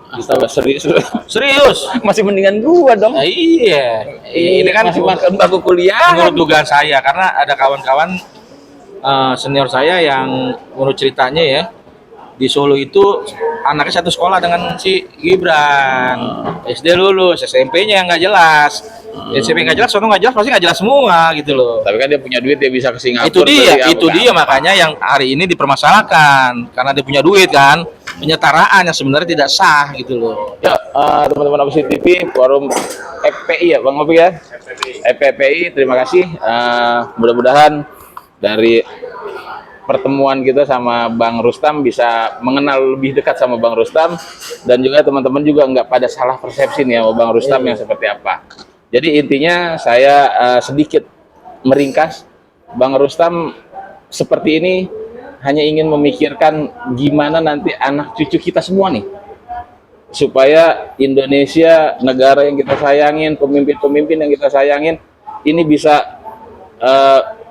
Astaga, serius. Serius. Masih mendingan gua dong. Nah, iya. Ini kan masih makan bangku kuliah. menurut dugaan saya karena ada kawan-kawan senior saya yang menurut ceritanya ya di Solo itu anaknya satu sekolah dengan si Gibran. SD lulus, SMP-nya yang nggak jelas. SMP nggak jelas, sono nggak jelas, pasti nggak jelas semua gitu loh. Tapi kan dia punya duit, dia bisa ke Singapura. Itu dia, beli itu apa. dia makanya yang hari ini dipermasalahkan karena dia punya duit kan, penyetaraan yang sebenarnya tidak sah gitu loh. Ya, teman-teman Opsi TV, forum FPI ya, Bang Opi ya? FPI, terima kasih. Mudah-mudahan dari pertemuan kita sama Bang Rustam bisa mengenal lebih dekat sama Bang Rustam, dan juga teman-teman juga nggak pada salah persepsi nih sama Bang Rustam yang seperti apa. Jadi intinya saya sedikit meringkas, Bang Rustam seperti ini hanya ingin memikirkan gimana nanti anak cucu kita semua nih, supaya Indonesia, negara yang kita sayangin, pemimpin-pemimpin yang kita sayangin, ini bisa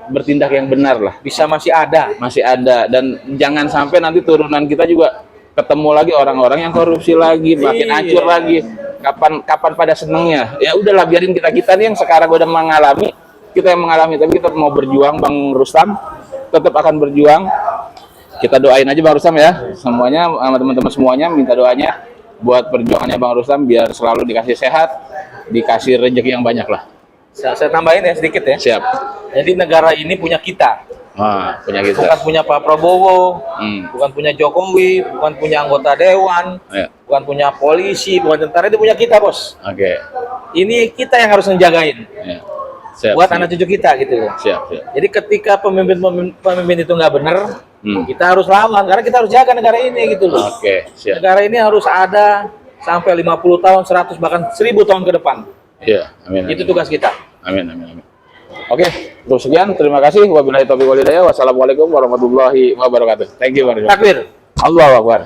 bertindak yang benar lah. Bisa masih ada. Masih ada, dan jangan sampai nanti turunan kita juga ketemu lagi orang-orang yang korupsi lagi, makin hancur lagi. Kapan pada senengnya? Ya udahlah, biarin kita nih yang sekarang udah mengalami, kita yang mengalami, tapi kita mau berjuang. Bang Rustam tetap akan berjuang. Kita doain aja Bang Rustam ya, semuanya sama teman-teman semuanya minta doanya buat perjuangannya Bang Rustam biar selalu dikasih sehat, dikasih rezeki yang banyak lah. Saya tambahin ya sedikit ya. Siap. Jadi negara ini punya kita. Punya kita. Bukan punya Pak Prabowo, Hmm. bukan punya Jokowi, bukan punya anggota dewan, Ya. bukan punya polisi, bukan tentara, itu punya kita bos. Oke. Ini kita yang harus ngejagain Ya. Siap. buat anak cucu kita gitu. Siap. Jadi ketika pemimpin itu nggak benar, Hmm. kita harus lawan karena kita harus jaga negara ini gitu loh. Oke, siap. Negara ini harus ada sampai 50 tahun, 100 bahkan 1000 tahun ke depan. Iya, amin. Itu tugas kita. Amin. Oke, untuk sekian, terima kasih. Wabillahi taufiq wal hidayah. Wassalamualaikum warahmatullahi wabarakatuh. Thank you, Bang. Takbir. Allahu Akbar.